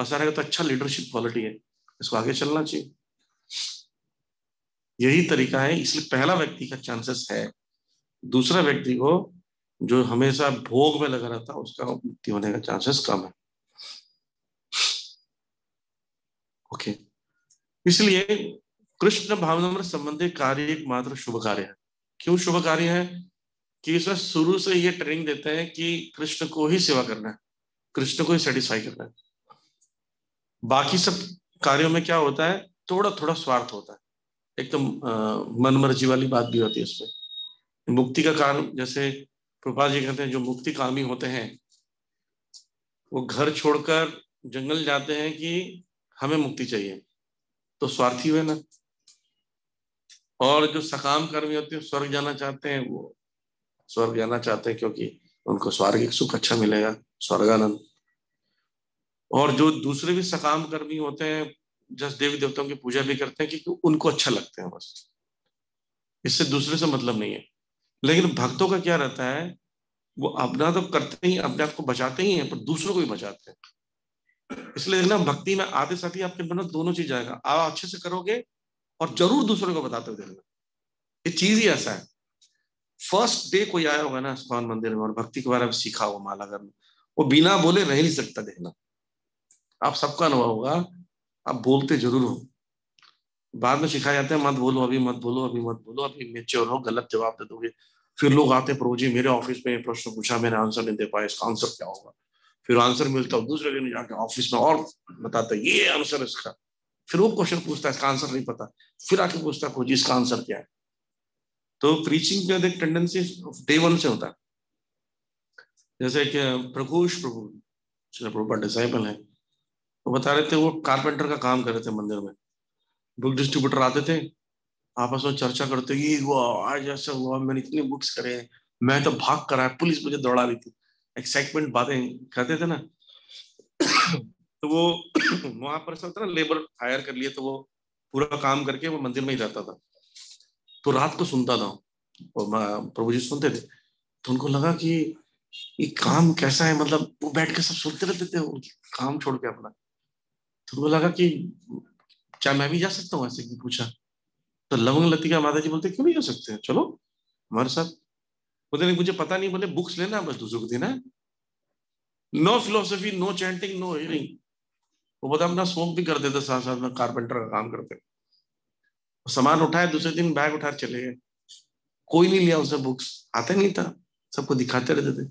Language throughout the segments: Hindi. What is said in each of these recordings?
ऐसा रहेगा तो अच्छा लीडरशिप क्वालिटी है, इसको आगे चलना चाहिए। यही तरीका है। इसलिए पहला व्यक्ति का चांसेस है, दूसरा व्यक्ति को जो हमेशा भोग में लगा रहता है उसका मुक्ति होने का चांसेस कम है। ओके, इसलिए कृष्ण भावनामृत संबंधी कार्य एकमात्र शुभ कार्य है। क्यों शुभ कार्य है? कि इसमें शुरू से ये ट्रेनिंग देते हैं कि कृष्ण को ही सेवा करना है, कृष्ण को ही सेटिस्फाई करना है। बाकी सब कार्यों में क्या होता है, थोड़ा थोड़ा स्वार्थ होता है, एकदम मन मर्जी वाली बात भी होती है उसमें। मुक्ति का कारण, जैसे प्रभुपाद जी कहते हैं, जो मुक्ति कामी होते हैं वो घर छोड़कर जंगल जाते हैं कि हमें मुक्ति चाहिए, तो स्वार्थी हुए ना। और जो सकाम कर्मी होते हैं, स्वर्ग जाना चाहते हैं, वो स्वर्ग जाना चाहते हैं क्योंकि उनको स्वर्गिक सुख अच्छा मिलेगा, स्वर्गानंद। और जो दूसरे भी सकाम कर्मी होते हैं, जस देवी देवताओं की पूजा भी करते हैं क्योंकि उनको अच्छा लगते हैं बस, इससे दूसरे से मतलब नहीं है। लेकिन भक्तों का क्या रहता है, वो अपना तो करते ही, अपने आप को बचाते ही हैं, पर दूसरों को भी बचाते हैं। इसलिए ना, भक्ति में आते साथ ही आपके अंदर दोनों चीज आएगा, आप अच्छे से करोगे और जरूर दूसरों को बताते हुए देखना। ये चीज ही ऐसा है। फर्स्ट डे कोई आया होगा ना इस्कॉन मंदिर में और भक्ति के बारे में सीखा होगा माला करना, वो बिना बोले रह नहीं सकता, देखना आप सबका अनुभव होगा, आप बोलते जरूर हो। बाद में सिखाया जाता है, मत बोलो अभी, मत बोलो अभी, मत बोलो अभी, मेच्योर हो, गलत जवाब दे दोगे। फिर लोग आते हैं, प्रभु जी मेरे ऑफिस में प्रश्न पूछा, मैंने आंसर नहीं दे पाया, इसका आंसर क्या होगा? फिर आंसर मिलता है, दूसरे दिन जाके ऑफिस में और बताता है ये आंसर इसका। फिर वो क्वेश्चन पूछता है, इसका आंसर नहीं पता, फिर आके पूछता है, प्रभु जी इसका आंसर क्या है? तो प्रीचिंग का एक टेंडेंसी डे वन से होता है। जैसे कि प्रभुष प्रभु प्रभु डिसाइपल है, वो बता रहे थे, वो कारपेंटर का काम कर रहे थे मंदिर में, बुक डिस्ट्रीब्यूटर आते थे, आपस में चर्चा करते, ये हुआ आज ऐसा हुआ, मैंने इतने बुक्स करे, मैं तो भाग कर आया, पुलिस मुझे दौड़ा रही थी, एक्साइटमेंट बातें कहते थे ना। तो वो वहां पर ऐसा होता ना, लेबर हायर कर लिए तो वो पूरा काम करके वो मंदिर में ही रहता था। तो रात को सुनता था, और प्रभु जी सुनते थे, तो उनको लगा कि ये काम कैसा है, मतलब वो बैठ के सब सुनते रहते थे, वो काम छोड़ के अपना। तो उनको लगा कि क्या मैं भी जा सकता हूँ ऐसे, की पूछा। तो लवंग लतिका माता जी बोलते, क्यों नहीं जा सकते, चलो हमारे साथ। बोलते नहीं मुझे पता नहीं, बोले बुक्स लेना बस, दूसरों को देना है, no philosophy, no chanting, no hearing. वो बता अपना स्मोक भी कर देते, साथ साथ में कारपेंटर का काम करते। सामान उठाए, दूसरे दिन बैग उठा चले गए, कोई नहीं लिया उसे, बुक्स आते नहीं था, सबको दिखाते रहते थे।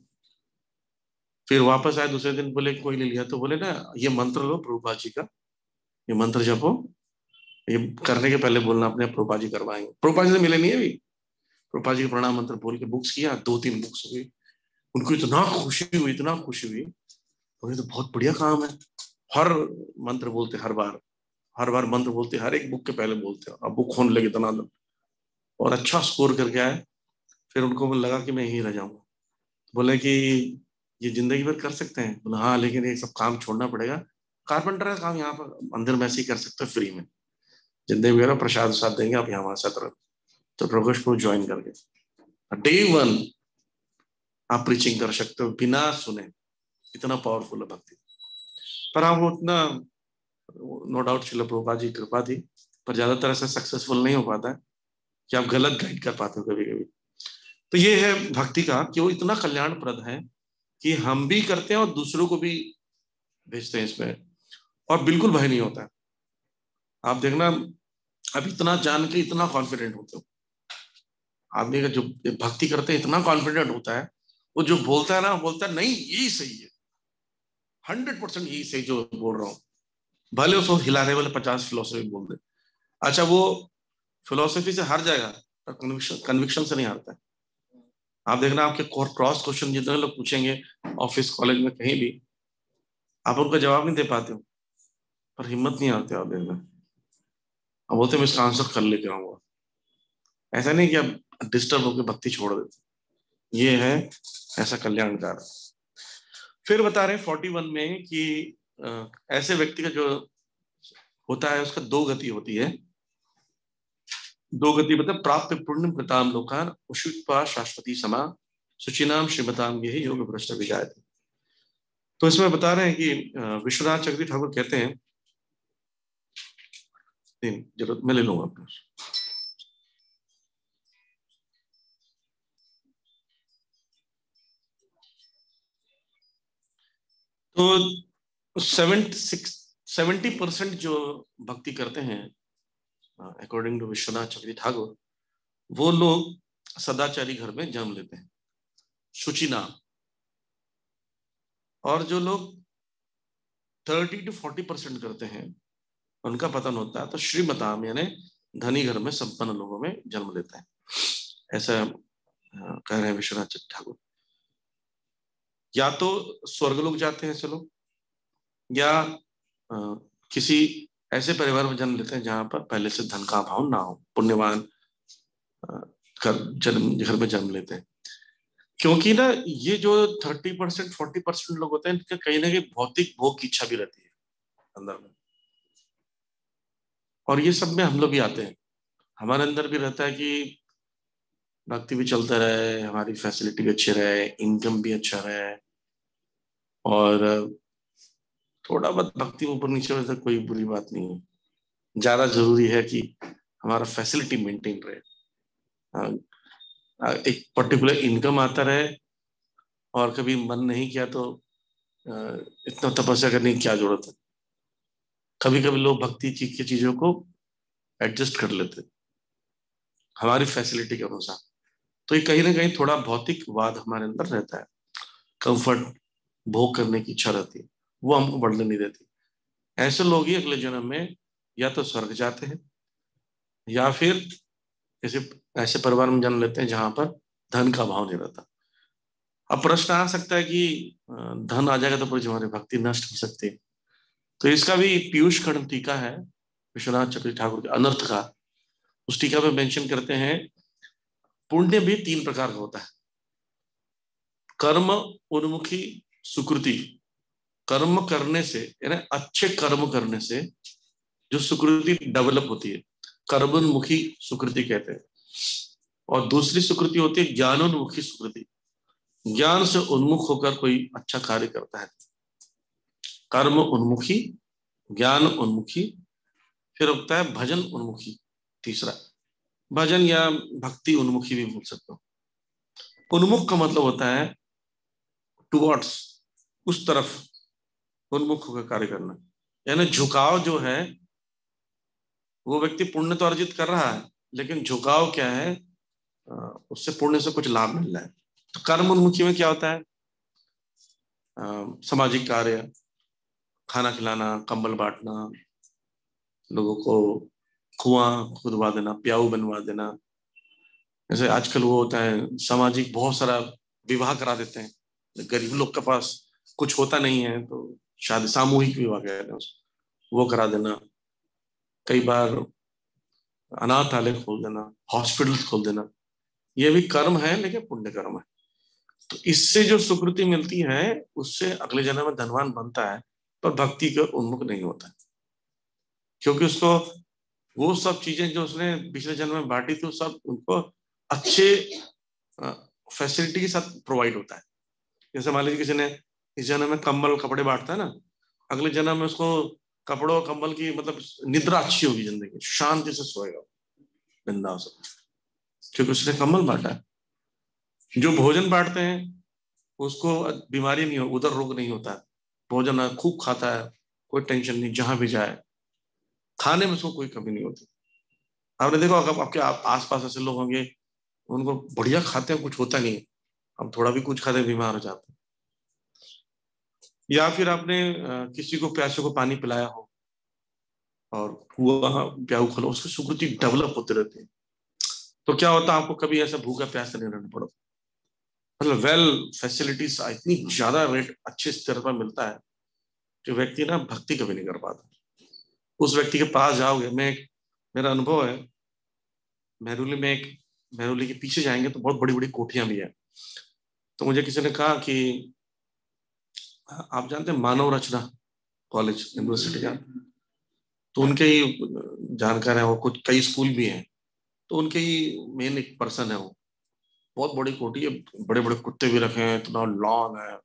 फिर वापस आए दूसरे दिन, बोले कोई नहीं लिया, तो बोले ना ये मंत्र लो प्रभुपाद जी का, ये मंत्र जपो, ये करने के पहले बोलना अपने प्रभुपाद जी करवाएंगे। प्रभुपाद जी से मिले नहीं है अभी, प्रभुपाद जी का प्रणाम मंत्र बोल के बुक्स किया, 2-3 बुक्स हुई। उनको इतना खुशी हुई, इतना खुशी हुई, और ये तो बहुत बढ़िया काम है। हर मंत्र बोलते, हर बार मंत्र बोलते, हर एक बुक के पहले बोलते, अब बुक होने लगे इतना, और अच्छा स्कोर करके आए। फिर उनको लगा कि मैं यहीं रह जाऊंगा। बोले कि ये जिंदगी भर कर सकते हैं? बोले हाँ, लेकिन ये सब काम छोड़ना पड़ेगा, कारपेंटर का काम यहाँ पर अंदर में ऐसे ही कर सकते हो फ्री में, जिंदगी भर प्रसाद साथ देंगे, आप यहाँ वहां से तरह। तो प्रकोष्ठ को ज्वाइन करके डे वन आप प्रीचिंग कर सकते हो बिना सुने, इतना पावरफुल है भक्ति। पर हाँ, वो उतना, नो डाउट शिला प्रभुपाद जी की कृपा थी, पर ज्यादातर ऐसा सक्सेसफुल नहीं हो पाता है कि आप गलत गाइड कर पाते हो कभी कभी। तो ये है भक्ति का, कि वो इतना कल्याणप्रद है कि हम भी करते हैं और दूसरों को भी भेजते हैं इसमें, और बिल्कुल भय नहीं होता है। आप देखना, आप इतना जान के इतना कॉन्फिडेंट होते हो, आदमी का जो भक्ति करते हैं इतना कॉन्फिडेंट होता है, वो जो बोलता है ना, बोलता है नहीं यही सही है, 100% यही सही जो बोल रहा हूँ, भले उसको हिलाने वाले 50 फिलोसफी बोल दे। अच्छा, वो फिलोसफी से हार जाएगा, पर कन्विक्शन कन्विक्शन से नहीं हारता है। आप देखना, आपके क्रॉस क्वेश्चन जितने लोग पूछेंगे ऑफिस कॉलेज में कहीं भी, आप उनका जवाब नहीं दे पाते हो, पर हिम्मत नहीं आती आप देखना, अब बोलते मैं इसका आंसर कर लेके आऊंगा। ऐसा नहीं कि आप डिस्टर्ब होकर भक्ति छोड़ देते, ये है ऐसा कल्याणकार। फिर बता रहे 41 में कि ऐसे व्यक्ति का जो होता है उसका दो गति होती है। दो गति मतलब प्राप्त पुण्य कृताम लोकान उषित्वा शाश्वती समा शुचिनाम श्रीमताम, यही योग भ्रष्ट विजायते। तो इसमें बता रहे हैं कि विश्वनाथ चक्रवर्ती ठाकुर कहते हैं, नहीं जरूरत मैं ले लूंगा अपना। तो 70% जो भक्ति करते हैं अकॉर्डिंग टू विश्वनाथ चक्रवर्ती ठाकुर, वो लोग सदाचारी घर में जन्म लेते हैं, शुचि नाम। और जो लोग 30 to 40% करते हैं, उनका पतन होता है। तो श्रीमताम यानी धनी घर में संपन्न लोगों में जन्म लेता है, ऐसा कह रहे हैं विश्वनाथ चक्रवर्ती ठाकुर। या तो स्वर्गलोक जाते हैं ऐसे लोग, या किसी ऐसे परिवार में जन्म लेते हैं जहां पर पहले से धन का अभाव ना हो, पुण्यवान कर जन्म घर में जन्म लेते हैं। क्योंकि ना ये जो 30% 40% लोग होते हैं, इनका कहीं ना कहीं भौतिक भोग की इच्छा भी रहती है अंदर में, और ये सब में हम लोग भी आते हैं। हमारे अंदर भी रहता है कि भक्ति भी चलता रहे, हमारी फैसिलिटी भी अच्छी रहे, इनकम भी अच्छा रहे, और थोड़ा बहुत भक्ति ऊपर नीचे हो तो कोई बुरी बात नहीं है। ज्यादा जरूरी है कि हमारा फैसिलिटी मेंटेन रहे, एक पर्टिकुलर इनकम आता रहे, और कभी मन नहीं किया तो इतना तपस्या करने की क्या जरूरत है। कभी कभी लोग भक्ति की चीजों को एडजस्ट कर लेते हमारी फैसिलिटी के अनुसार। तो ये कहीं ना कहीं थोड़ा भौतिकवाद हमारे अंदर रहता है, कंफर्ट भोग करने की इच्छा रहती है, वो हमको बढ़ने नहीं देती। ऐसे लोग ही अगले जन्म में या तो स्वर्ग जाते हैं, या फिर ऐसे ऐसे परिवार में जन्म लेते हैं जहां पर धन का अभाव नहीं रहता। अब प्रश्न आ सकता है कि धन आ जाएगा तो पूरी हमारी भक्ति नष्ट हो सकती है। तो इसका भी पीयूष खंड टीका है विश्वनाथ चक्रवर्ती ठाकुर के अनर्थ का, उस टीका में मेंशन करते हैं पुण्य भी 3 प्रकार का होता है। कर्म उन्मुखी सुकृति, कर्म करने से यानी अच्छे कर्म करने से जो सुकृति डेवलप होती है, कर्मोन्मुखी सुकृति कहते हैं। और दूसरी सुकृति होती है ज्ञानोन्मुखी सुकृति, ज्ञान से उन्मुख होकर कोई अच्छा कार्य करता है, कर्म उन्मुखी, ज्ञान उन्मुखी। फिर होता है भजन उन्मुखी, तीसरा भजन या भक्ति उन्मुखी भी बोल सकते हो। उन्मुख का मतलब होता है टुवर्ड्स, उस तरफ उन्मुख होकर कार्य करना, यानी झुकाव जो है, वो व्यक्ति पुण्य तो अर्जित कर रहा है, लेकिन झुकाव क्या है, उससे पुण्य से कुछ लाभ मिल रहा है। तो कर्म उन्मुखी में क्या होता है, सामाजिक कार्य, खाना खिलाना, कंबल बांटना, लोगों को कुआं खुदवा देना, प्याऊ बनवा देना। जैसे आजकल वो होता है सामाजिक, बहुत सारा विवाह करा देते हैं, गरीब लोग के पास कुछ होता नहीं है तो शादी, सामूहिक विवाह कहते हैं उसको, वो करा देना। कई बार अनाथालय खोल देना, हॉस्पिटल खोल देना, ये भी कर्म है लेकिन पुण्य कर्म है। तो इससे जो सुकृति मिलती है, उससे अगले जन्म में धनवान बनता है, पर भक्ति का उन्मुख नहीं होता है। क्योंकि उसको वो सब चीजें जो उसने पिछले जन्म में बांटी थी, वो सब उनको अच्छे फैसिलिटी के साथ प्रोवाइड होता है। जैसे मान लीजिए किसी ने इस जन्म में कंबल कपड़े बांटता है ना, अगले जन्म में उसको कपड़ों और कंबल की मतलब निद्रा अच्छी होगी, जिंदगी शांति से सोएगा बिंदास, क्योंकि उसने कंबल बांटा है। जो भोजन बांटते हैं उसको बीमारी नहीं हो, उधर रोग नहीं होता है, भोजन खूब खाता है, कोई टेंशन नहीं, जहां भी जाए खाने में उसको कोई कमी नहीं होती। आपने देखो अगर आपके आसपास ऐसे लोग होंगे, उनको बढ़िया खाते हैं, कुछ होता नहीं है, हम थोड़ा भी कुछ खाते हैं बीमार हो जाते हैं। या फिर आपने किसी को प्यासे को पानी पिलाया हो और कुआ प्याऊ खोलो, उसकी सुकृति डेवलप होते रहती है, तो क्या होता है, आपको कभी ऐसा भूखा प्यासा नहीं रहना पड़ता। मतलब वेल फैसिलिटीज इतनी ज्यादा रेट अच्छे स्तर पर मिलता है कि व्यक्ति ना भक्ति कभी नहीं कर पाता। उस व्यक्ति के पास जाओगे, मेरा अनुभव है, मेहरौली में एक, मेहरौली के पीछे जाएंगे तो बहुत बड़ी बड़ी कोठियां भी है। तो मुझे किसी ने कहा कि आप जानते हैं मानव रचना कॉलेज यूनिवर्सिटी का, तो उनके ही जानकार है, और कुछ कई स्कूल भी हैं, तो उनके ही मेन एक पर्सन है वो। बहुत बड़ी कोठी है, बड़े बड़े कुत्ते भी रखे हैं, इतना लॉन है,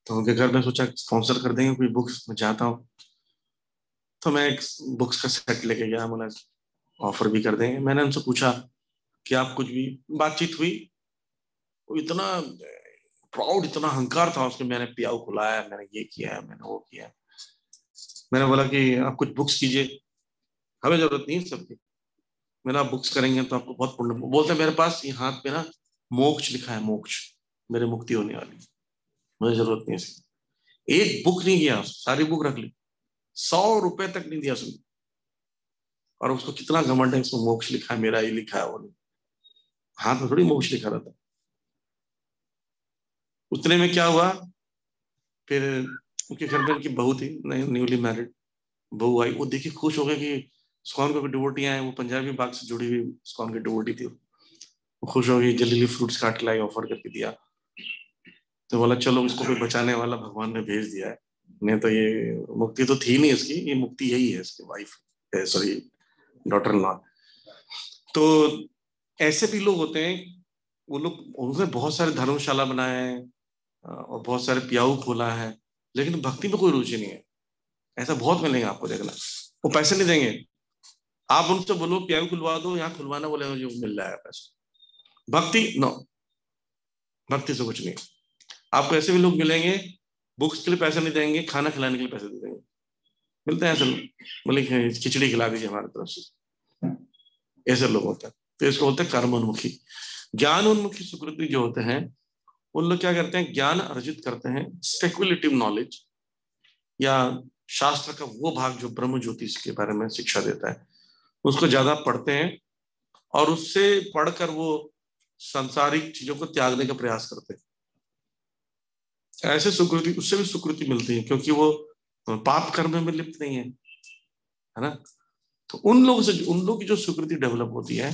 तो उनके घर में सोचा स्पॉन्सर कर देंगे कोई बुक्स, मैं चाहता हूँ। तो मैं एक बुक्स का सेट लेके गया, बोला ऑफर भी कर देंगे। मैंने उनसे पूछा कि आप कुछ भी, बातचीत हुई। वो इतना प्राउड, इतना अहंकार था उसके, मैंने पियाऊ खुलाया, मैंने ये किया है, मैंने वो किया है। मैंने बोला कि आप कुछ बुक्स कीजिए, हमें जरूरत नहीं है सबकी। मैंने आप बुक्स करेंगे तो आपको बहुत पुण्य। बोलते हैं मेरे पास ये हाथ पे ना मोक्ष लिखा है, मोक्ष, मेरे मुक्ति होने वाली, मुझे जरूरत नहीं है इसकी। एक बुक नहीं किया, सारी बुक रख ली, 100 रुपए तक नहीं दिया उसने। और उसको कितना घमंड है, उसको मोक्ष लिखा है, मेरा ये लिखा है, वो नहीं। हाथ में थोड़ी मोक्ष लिखा रहता। उतने में क्या हुआ, फिर उनके घर में उनकी बहू थी, न्यूली मैरिड बहू आई। वो देखी, खुश हो गए कि इस्कॉन को डिवोटी आए। वो पंजाबी बाग से जुड़ी हुई इस्कॉन की डिवोटी थी। वो खुश हो गई, जल्दी फ्रूट्स काट के लाई, ऑफर करके दिया। तो बोला चलो इसको कोई बचाने वाला भगवान ने भेज दिया है, नहीं तो ये मुक्ति तो थी नहीं इसकी, ये मुक्ति यही है इसकी wife, sorry daughter in law. तो ऐसे भी लोग होते हैं, वो लोग, उन्होंने बहुत सारे धर्मशाला बनाए हैं और बहुत सारे पियाऊ खोला है, लेकिन भक्ति में कोई रुचि नहीं है। ऐसा बहुत मिलेंगे आपको, देखना। वो पैसे नहीं देंगे, आप उनसे बोलो पियाऊ खुलवा दो, यहाँ खुलवाना, बोले मुझे मिल रहा है पैसा। भक्ति नो, भक्ति से कुछ नहीं। आपको ऐसे भी लोग मिलेंगे, बुक्स के लिए पैसे नहीं देंगे, खाना खिलाने के लिए पैसे दे देंगे। मिलते हैं ऐसे लोग, बोले खिचड़ी खिला दीजिए हमारी तरफ से। ऐसे लोग होते हैं। तो इसको बोलते हैं कर्म उन्मुखी। ज्ञान उन्मुखी सुकृति जो होते हैं, उन लोग क्या करते हैं, ज्ञान अर्जित करते हैं, स्पेकुलेटिव नॉलेज, या शास्त्र का वो भाग जो ब्रह्म ज्योतिष के बारे में शिक्षा देता है, उसको ज्यादा पढ़ते हैं, और उससे पढ़कर वो सांसारिक चीजों को त्यागने का प्रयास करते हैं। ऐसे सुकृति, उससे भी सुकृति मिलती है, क्योंकि वो पाप कर्म में लिप्त नहीं है ना। तो उन लोगों से, उन लोगों की जो सुकृति डेवलप होती है,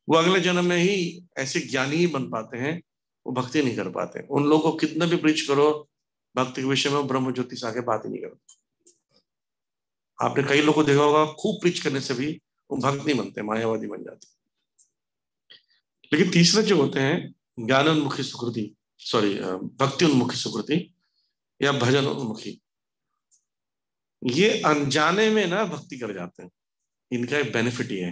वो अगले जन्म में ही ऐसे ज्ञानी ही बन पाते हैं, वो भक्ति नहीं कर पाते। उन लोगों को कितना भी प्रीच करो भक्ति के विषय में, ब्रह्म ज्योति से आगे बात ही नहीं करते। आपने कई लोगों को देखा होगा, खूब प्रीच करने से भी वो भक्त नहीं बनते, मायावादी बन जाते। लेकिन तीसरे जो होते हैं ज्ञान उन्मुखी सुकृति, सॉरी भक्ति उन्मुखी सुकृति या भजन उन्मुखी, ये अनजाने में ना भक्ति कर जाते हैं। इनका एक बेनिफिट ये है,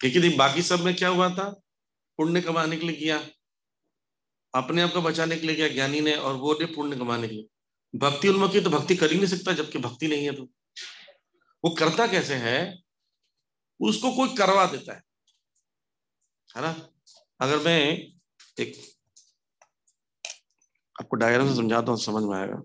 क्योंकि बाकी सब में क्या हुआ था, पुण्य कमाने के लिए किया, अपने आप को बचाने के लिए किया ज्ञानी ने, और वो ने पुण्य कमाने के लिए। भक्ति उन्मुखी तो भक्ति कर ही नहीं सकता, जबकि भक्ति नहीं है। तो वो करता कैसे है, उसको कोई करवा देता है ना। अगर मैं एक आपको डायग्राम से समझाता हूँ, समझ में आएगा।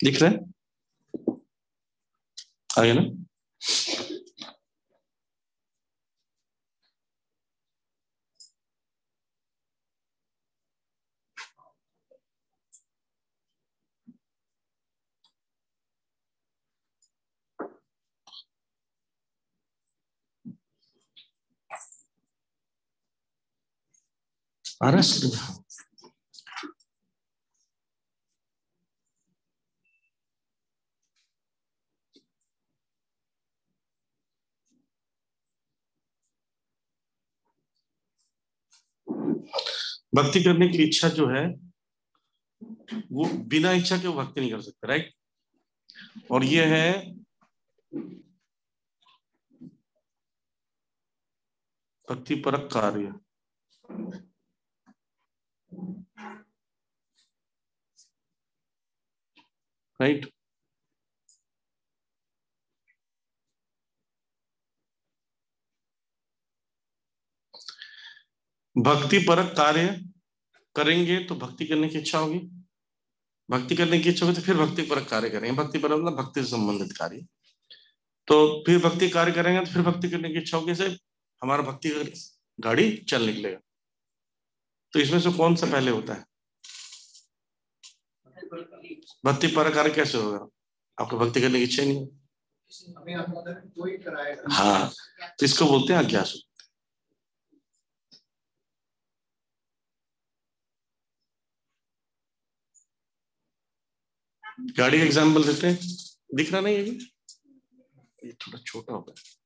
दिख रहा है आगे ना। आ रहा है। भक्ति करने की इच्छा जो है, वो बिना इच्छा के वो भक्ति नहीं कर सकते, राइट। और ये है भक्ति परक कार्य, राइट। भक्ति परक कार्य करेंगे तो भक्ति करने की इच्छा होगी, भक्ति करने की इच्छा होगी तो फिर भक्ति परक कार्य करेंगे। भक्ति परक मतलब भक्ति से संबंधित कार्य। तो फिर भक्ति कार्य करेंगे तो फिर भक्ति करने की इच्छा होगी, से हमारा भक्ति गाड़ी चल निकलेगा। तो इसमें से कौन सा पहले होता है? भक्ति पर कार्य कैसे होगा? आपको भक्ति करने की इच्छा नहीं है। हाँ, तो इसको बोलते हैं अज्ञास। गाड़ी का एग्जाम्पल देते हैं, दिख रहा नहीं है ये थोड़ा छोटा होता है।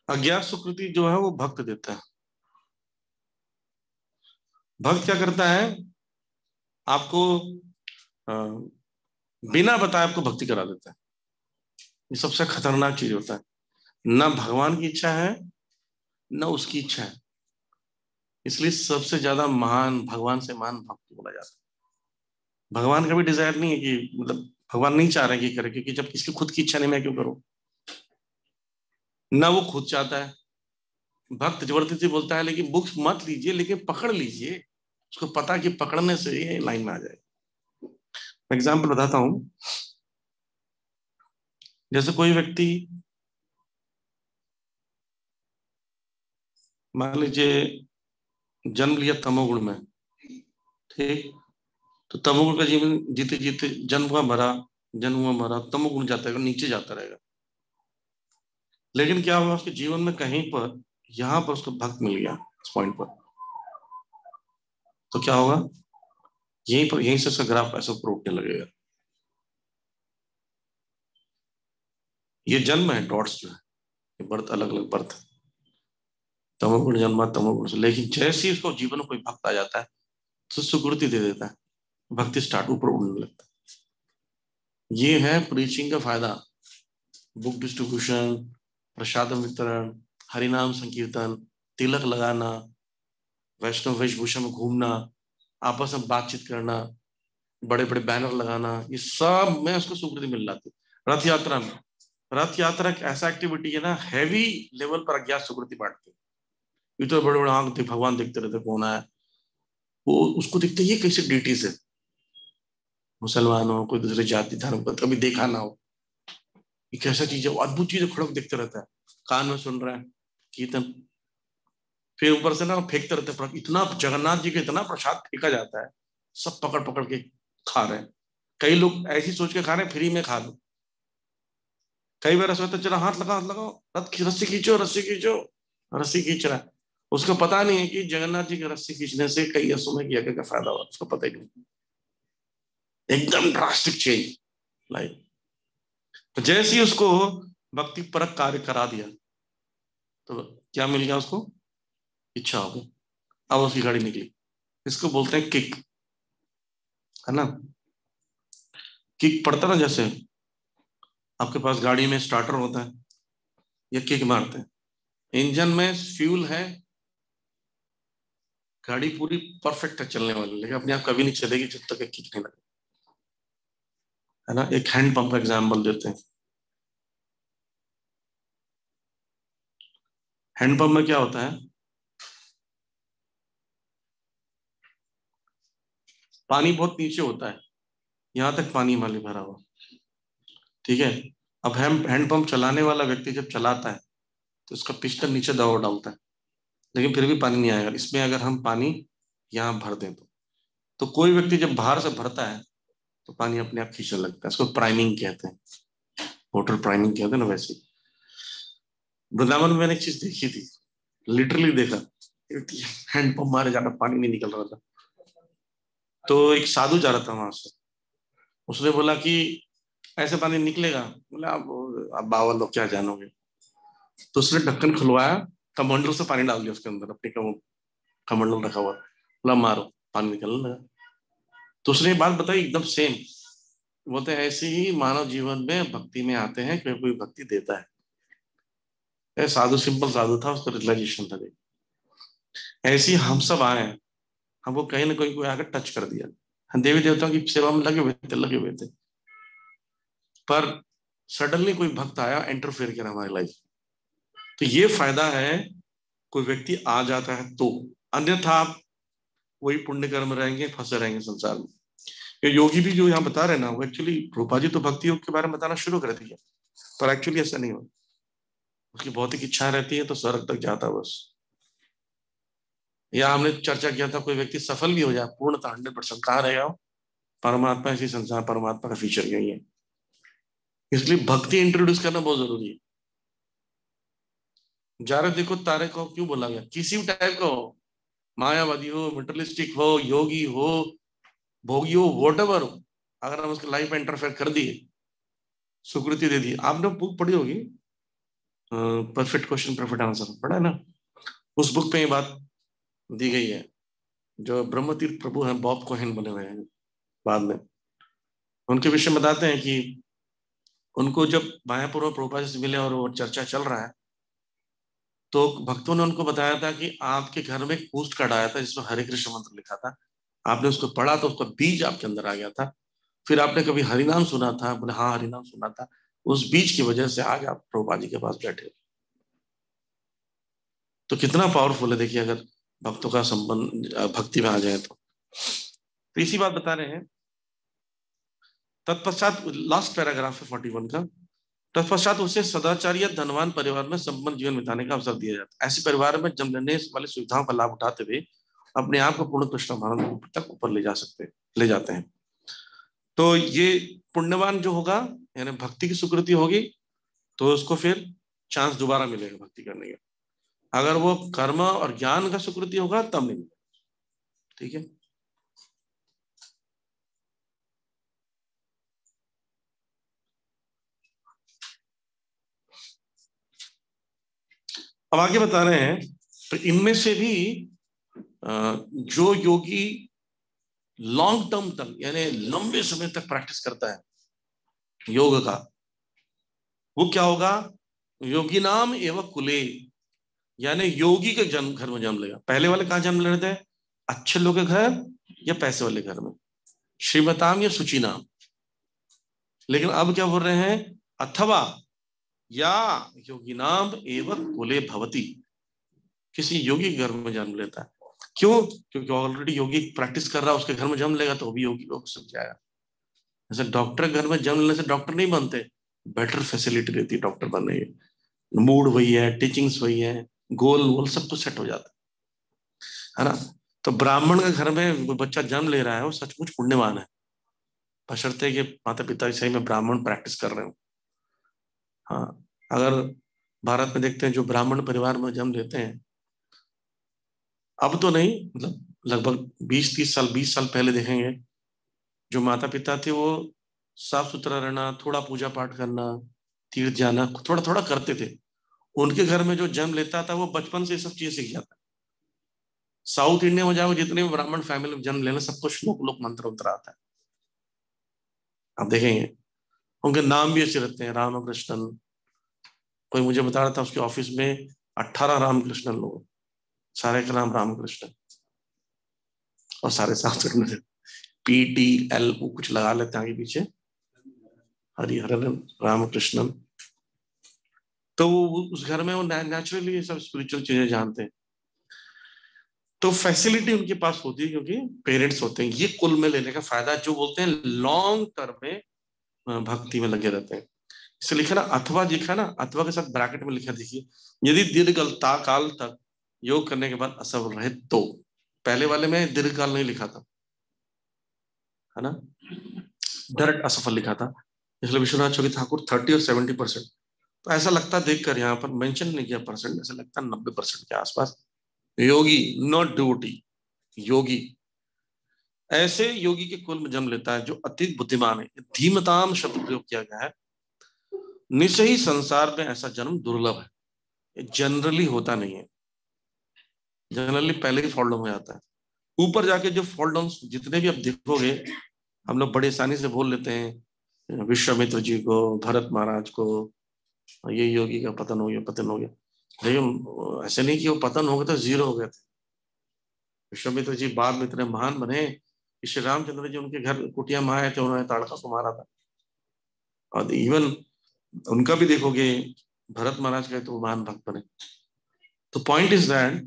अज्ञात सुकृति जो है वो भक्त देता है। भक्त क्या करता है, आपको बिना बताए आपको भक्ति करा देता है। ये सबसे खतरनाक चीज होता है। ना भगवान की इच्छा है, ना उसकी इच्छा है, इसलिए सबसे ज्यादा महान, भगवान से महान भक्त बोला जाता है। भगवान का भी डिजायर नहीं है कि, मतलब भगवान नहीं चाह रहे कि करे, क्योंकि जब किसी खुद की इच्छा नहीं, मैं क्यों करूं? ना वो खुद चाहता है। भक्त जबरदस्ती बोलता है लेकिन बुक्स मत लीजिए, लेकिन पकड़ लीजिए। उसको पता कि पकड़ने से ये लाइन में आ जाए। एग्जाम्पल बताता हूं। जैसे कोई व्यक्ति मान लीजिए जन्म लिया तमोगुण में, ठीक, तो तमोगुण का जीवन जीते जीते जन्म हुआ मरा, जन्म हुआ मरा, तमोगुण जाता रहेगा, नीचे जाता रहेगा। लेकिन क्या हुआ उसके जीवन में, कहीं पर यहां पर उसको भक्त मिल गया इस पॉइंट पर, तो क्या होगा, यहीं पर, यहीं से उसका ग्राफ ऐसा ऊपर उठने लगेगा। ये जन्म है, डॉट्स जो है, बर्थ, अलग अलग बर्थ। तमोगुण जन्मा तमोगुण से, लेकिन जैसे ही उसको जीवन में कोई भक्त आ जाता है तो सुकृति दे देता है, भक्ति स्टार्ट ऊपर उड़ने लगता है। ये है प्रीचिंग का फायदा। बुक डिस्ट्रीब्यूशन, प्रसाद वितरण, हरिनाम संकीर्तन, तिलक लगाना, वैष्णव वेशभूषा में घूमना, आपस में बातचीत करना, बड़े बड़े बैनर लगाना, ये सब में उसको स्वीकृति मिल जाती है। रथ यात्रा में, रथ यात्रा एक ऐसा एक्टिविटी है ना, हैवी लेवल पर अज्ञात स्वीकृति बांटती है। ये तो बड़े बड़े आंख भगवान देखते रहते कौन है वो, उसको देखते ये कैसे डिटीज है, मुसलमान हो, कोई दूसरे जाति धर्म का, कभी देखा ना हो, ये कैसा चीज है, वो अद्भुत चीज है, खड़क देखते रहता है, कान में सुन रहा है कीर्तन, फिर ऊपर से ना फेंकते रहते हैं। इतना जगन्नाथ जी का इतना प्रसाद फेंका जाता है, सब पकड़ पकड़ के खा रहे हैं। कई लोग ऐसी सोच के खा रहे हैं फ्री में खा लो। कई बार ऐसा होता है, चलो हाथ लगाओ, हाथ लगाओ, रस्सी खींचो, रस्सी खींचो, रस्सी खींच रहा है। उसको पता नहीं है कि जगन्नाथ जी के रस्सी खींचने से कई असुर में यज्ञ का फायदा हुआ, उसको पता ही नहीं। एकदम ड्रास्टिक चेंज लाइफ। तो जैसे ही उसको भक्ति परक कार्य करा दिया, तो क्या मिल गया उसको, इच्छा हो गई, अब उसकी गाड़ी निकली। इसको बोलते हैं किक, है ना। किक पड़ता ना, जैसे आपके पास गाड़ी में स्टार्टर होता है, या किक मारते हैं, इंजन में फ्यूल है, गाड़ी पूरी परफेक्ट है चलने वाली, लेकिन अपने आप कभी नहीं चलेगी जब तक एक किक नहीं लगे, है ना। एक हैंड पंप का एग्जाम्पल देते हैं। हैंड पंप में क्या होता है, पानी बहुत नीचे होता है, यहां तक पानी माली भरा हुआ, ठीक है। अब हैंड पंप चलाने वाला व्यक्ति जब चलाता है तो उसका पिस्टन नीचे दबाव डालता है, लेकिन फिर भी पानी नहीं आएगा। इसमें अगर हम पानी यहाँ भर दें तो कोई व्यक्ति जब बाहर से भरता है तो पानी अपने आप खींचने लगता है, इसको प्राइमिंग कहते हैं, वाटर प्राइमिंग कहते हैं ना। वैसे वृंदावन में मैंने एक चीज देखी थी, लिटरली देखा, हैंड पंप मारे जाना, पानी नहीं निकल रहा था। तो एक साधु जा रहा था वहां से, उसने बोला कि ऐसे पानी निकलेगा? बोला आप बाबा लोग क्या जानोगे। तो उसने ढक्कन खुलवाया, कमंडल से पानी डाल दिया उसके अंदर, अपने कमंडल रखा हुआ, बोला मारो, पानी निकलने लगा। तो उसने बात बताई एकदम सेम। बोलते हैं ऐसे ही मानव जीवन में भक्ति में आते हैं, कोई कोई भक्ति देता है। साधु सिंपल साधु था, उसका रियलाइजेशन था। ऐसे ही हम सब आए हैं, हमको कहीं ना कहीं कोई आकर टच कर दिया। हम देवी देवताओं की सेवा में लगे हुए थे, लगे हुए थे, पर सडनली कोई भक्त आया, इंटरफेयर किया हमारी लाइफ। तो ये फायदा है, कोई व्यक्ति आ जाता है तो, अन्यथा आप वही पुण्य कर्म रहेंगे, फंसे रहेंगे संसार में। ये योगी भी जो यहाँ बता रहे हैं ना, वो एक्चुअली रूपा जी तो भक्ति योग के बारे में बताना शुरू कर दिया। पर एक्चुअली ऐसा नहीं हो, उसकी भौतिक इच्छा रहती है तो स्वर्ग तक जाता है बस। या हमने चर्चा किया था कोई व्यक्ति सफल भी हो जाए पूर्णतः 100%, कहाँ रहेगा वो? परमात्मा, इसी संसार परमात्मा का फीचर यही है। इसलिए भक्ति इंट्रोड्यूस करना बहुत जरूरी है। जारे देखो तारे को क्यों बोला गया? किसी भी टाइप का हो, मायावादी हो, मेटलिस्टिक हो, योगी हो, भोगी हो, वॉटेवर हो, अगर हम उसकी लाइफ में इंटरफेयर कर दिए, स्वीकृति दे दी। आपने बुक पढ़ी होगी, परफेक्ट क्वेश्चन परफेक्ट आंसर, पढ़ा है ना? उस बुक पे ये बात दी गई है। जो ब्रह्म तीर्थ प्रभु हैं, बॉब कोहेन बने हुए हैं बाद में, उनके विषय में बताते हैं कि उनको जब मायापुर में प्रभुपाद से मिले और वो चर्चा चल रहा है, तो भक्तों ने उनको बताया था कि आपके घर में एक पोस्ट कार्ड आया था जिसमें हरे कृष्ण मंत्र लिखा था, आपने उसको पढ़ा तो उसका बीज आपके अंदर आ गया था। फिर आपने कभी हरिनाम सुना था? बोले हाँ हरिनाम सुना था। उस बीज की वजह से आज आप प्रभुपाद जी के पास बैठे हो। तो कितना पावरफुल है देखिए, अगर भक्तों का संबंध भक्ति में आ जाए तो इसी बात बता रहे हैं। तत्पश्चात लास्ट पैराग्राफ है 41 का। तत्पश्चात उसे सदाचारी या धनवान परिवार में संपन्न जीवन बिताने का अवसर दिया जाता है। ऐसे परिवार में जन्म लेने वाली सुविधाओं का लाभ उठाते हुए अपने आप को पूर्ण कृष्ण भावना तक ऊपर ले जाते हैं। तो ये पुण्यवान जो होगा, यानी भक्ति की स्वीकृति होगी, तो उसको फिर चांस दोबारा मिलेगा भक्ति करने का। अगर वो कर्म और ज्ञान का स्वीकृति होगा तब नहीं मिलेगा। ठीक है। अब आगे बता रहे हैं, तो इनमें से भी जो योगी लॉन्ग टर्म तक यानी लंबे समय तक प्रैक्टिस करता है योग का, वो क्या होगा? योगी नाम एवं कुले, यानी योगी के जन्म घर में जन्म लेगा। पहले वाले कहाँ जन्म ले रहे थे? अच्छे लोग के घर या पैसे वाले घर में, श्रीमताम या सुची नाम। लेकिन अब क्या बोल रहे हैं? अथवा या योगी नाम एवं कुले भवती, किसी योगी के घर में जन्म लेता है। क्यों? क्योंकि ऑलरेडी योगी प्रैक्टिस कर रहा है, उसके घर में जन्म लेगा तो वो भी योगी लोग समझ जाएगा। जैसे डॉक्टर घर में जन्म लेने से डॉक्टर नहीं बनते, बेटर फैसिलिटी रहती है डॉक्टर बनने की, मूड वही है, टीचिंग्स वही है, गोल वोल सब कुछ सेट हो जाता है ना? तो ब्राह्मण के घर में कोई बच्चा जन्म ले रहा है वो सचमुच पुण्यवान है, बशर्ते कि माता पिता सही में ब्राह्मण प्रैक्टिस कर रहे हो। हाँ, अगर भारत में देखते हैं जो ब्राह्मण परिवार में जन्म लेते हैं, अब तो नहीं, मतलब लगभग 20-30 साल 20 साल पहले देखेंगे, जो माता पिता थे वो साफ सुथरा रहना, थोड़ा पूजा पाठ करना, तीर्थ जाना थोड़ा थोड़ा करते थे। उनके घर में जो जन्म लेता था वो बचपन से सब चीजें सीख जाता है। साउथ इंडिया में जाओ, जितने भी ब्राह्मण फैमिली में जन्म लेना, सबको श्लोक लोक मंत्र उतर आता है। आप देखेंगे उनके नाम भी ऐसे रहते हैं, रामकृष्णन। कोई मुझे बता रहा था उसके ऑफिस में 18 रामकृष्णन लोग, सारे का नाम रामकृष्ण, और सारे साथ में PTL कुछ लगा लेते हैं आगे पीछे, हरिहरन रामकृष्णन। तो उस घर में वो नेचुरली ये सब स्पिरिचुअल चीजें जानते हैं, तो फैसिलिटी उनके पास होती है क्योंकि पेरेंट्स होते हैं। ये कुल में लेने का फायदा, जो बोलते हैं लॉन्ग टर्म में भक्ति में लगे रहते हैं। इसे लिखा ना अथवा, लिखा ना अथवा के साथ ब्रैकेट में लिखा, देखिए, यदि दीर्घ काल तक योग करने के बाद असफल रहे तो। पहले वाले में दीर्घ काल नहीं लिखा था, है ना, डायरेक्ट असफल लिखा था। इसलिए विश्वनाथ चौकी ठाकुर 30 और 70%, तो ऐसा लगता देखकर यहाँ पर मेंशन नहीं किया परसेंट, ऐसा लगता 90% के आसपास योगी, नॉट ड्यूटी, योगी। ऐसे योगी के कुल में जन्म लेता है जो अति बुद्धिमान है। धीमताम शब्द प्रयोग किया गया है। निश्चय ही संसार में ऐसा जन्म दुर्लभ है, जनरली होता नहीं है, जनरली पहले ही फॉल डाउन हो जाता है। ऊपर जाके जो फॉल डाउन जितने भी आप देखोगे, हम लोग बड़े आसानी से बोल लेते हैं विश्वामित्र जी को, भरत महाराज को, ये योगी का पतन हो गया, पतन हो गया। लेकिन ऐसे नहीं कि वो पतन हो गया तो जीरो हो गए थे। विश्वामित्र जी बाद में इतने महान बने कि श्री रामचंद्र जी उनके घर कुटिया में आए थे, उन्होंने ताड़का को मारा था। और इवन उनका भी देखोगे, भरत महाराज का तो महान भक्त बने। तो पॉइंट इज दैट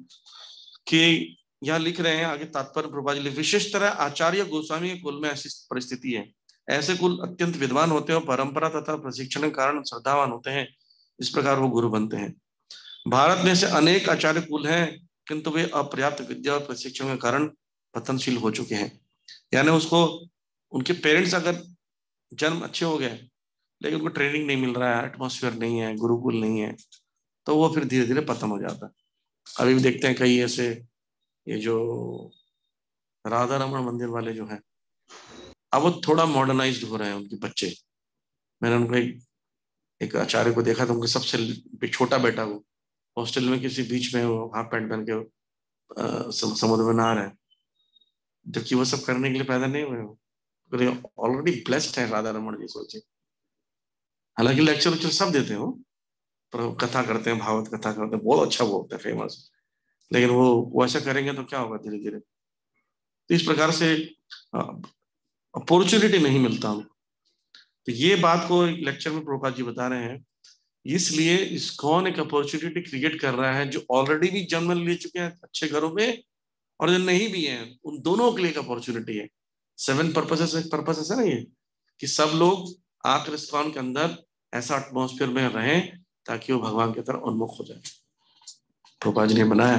कि यहाँ लिख रहे हैं आगे तात्पर्य प्रभुपाद जी, विशेष तरह आचार्य गोस्वामी के कुल में ऐसी परिस्थिति है ऐसे कुल अत्यंत विद्वान होते हैं और परंपरा तथा प्रशिक्षण के कारण श्रद्धावान होते हैं, इस प्रकार वो गुरु बनते हैं। भारत में ऐसे अनेक आचार्य कुल हैं, किंतु वे अपर्याप्त विद्या और प्रशिक्षण के कारण पतनशील हो चुके हैं। यानी उसको, उनके पेरेंट्स अगर जन्म अच्छे हो गए लेकिन उनको ट्रेनिंग नहीं मिल रहा है, एटमोसफियर नहीं है, गुरुकुल नहीं है, तो वो फिर धीरे धीरे पतन हो जाता है। अभी भी देखते हैं कई ऐसे, ये जो राधा रमन मंदिर वाले जो हैं, अब वो थोड़ा मॉडर्नाइज्ड हो रहे हैं उनके बच्चे। मैंने उनको एक आचार्य को देखा था, उनके सबसे छोटा बेटा, वो हॉस्टल में किसी बीच में वो हाफ पैंट पहन के समुद्र में नहा रहे हैं, जबकि वो सब करने के लिए पैदा नहीं हुए हो। ऑलरेडी ब्लेस्ड है राधा रमन जी, सोचिए। हालांकि लेक्चर वेक्चर सब देते हो, पर कथा करते हैं, भागवत कथा करते हैं, बहुत अच्छा बोलते हैं, फेमस। लेकिन वो ऐसा करेंगे तो क्या होगा धीरे धीरे। तो इस प्रकार से अपॉर्चुनिटी नहीं मिलता हमको। तो ये बात को लेक्चर में प्रभुपाद जी बता रहे हैं, इसलिए इस्कॉन एक अपॉर्चुनिटी क्रिएट कर रहा है, जो ऑलरेडी भी जन्म ले चुके हैं अच्छे घरों में, और जो नहीं भी हैं उन दोनों के लिए एक अपॉर्चुनिटी है। 7 पर्पसेस एक पर्पस ऐसा नहीं है कि सब लोग आकर इस्कॉन के अंदर ऐसा एटमॉस्फेयर में रहें ताकि वो भगवान की तरफ उन्मुख हो जाए। प्रभुपाद जी ने बनाया।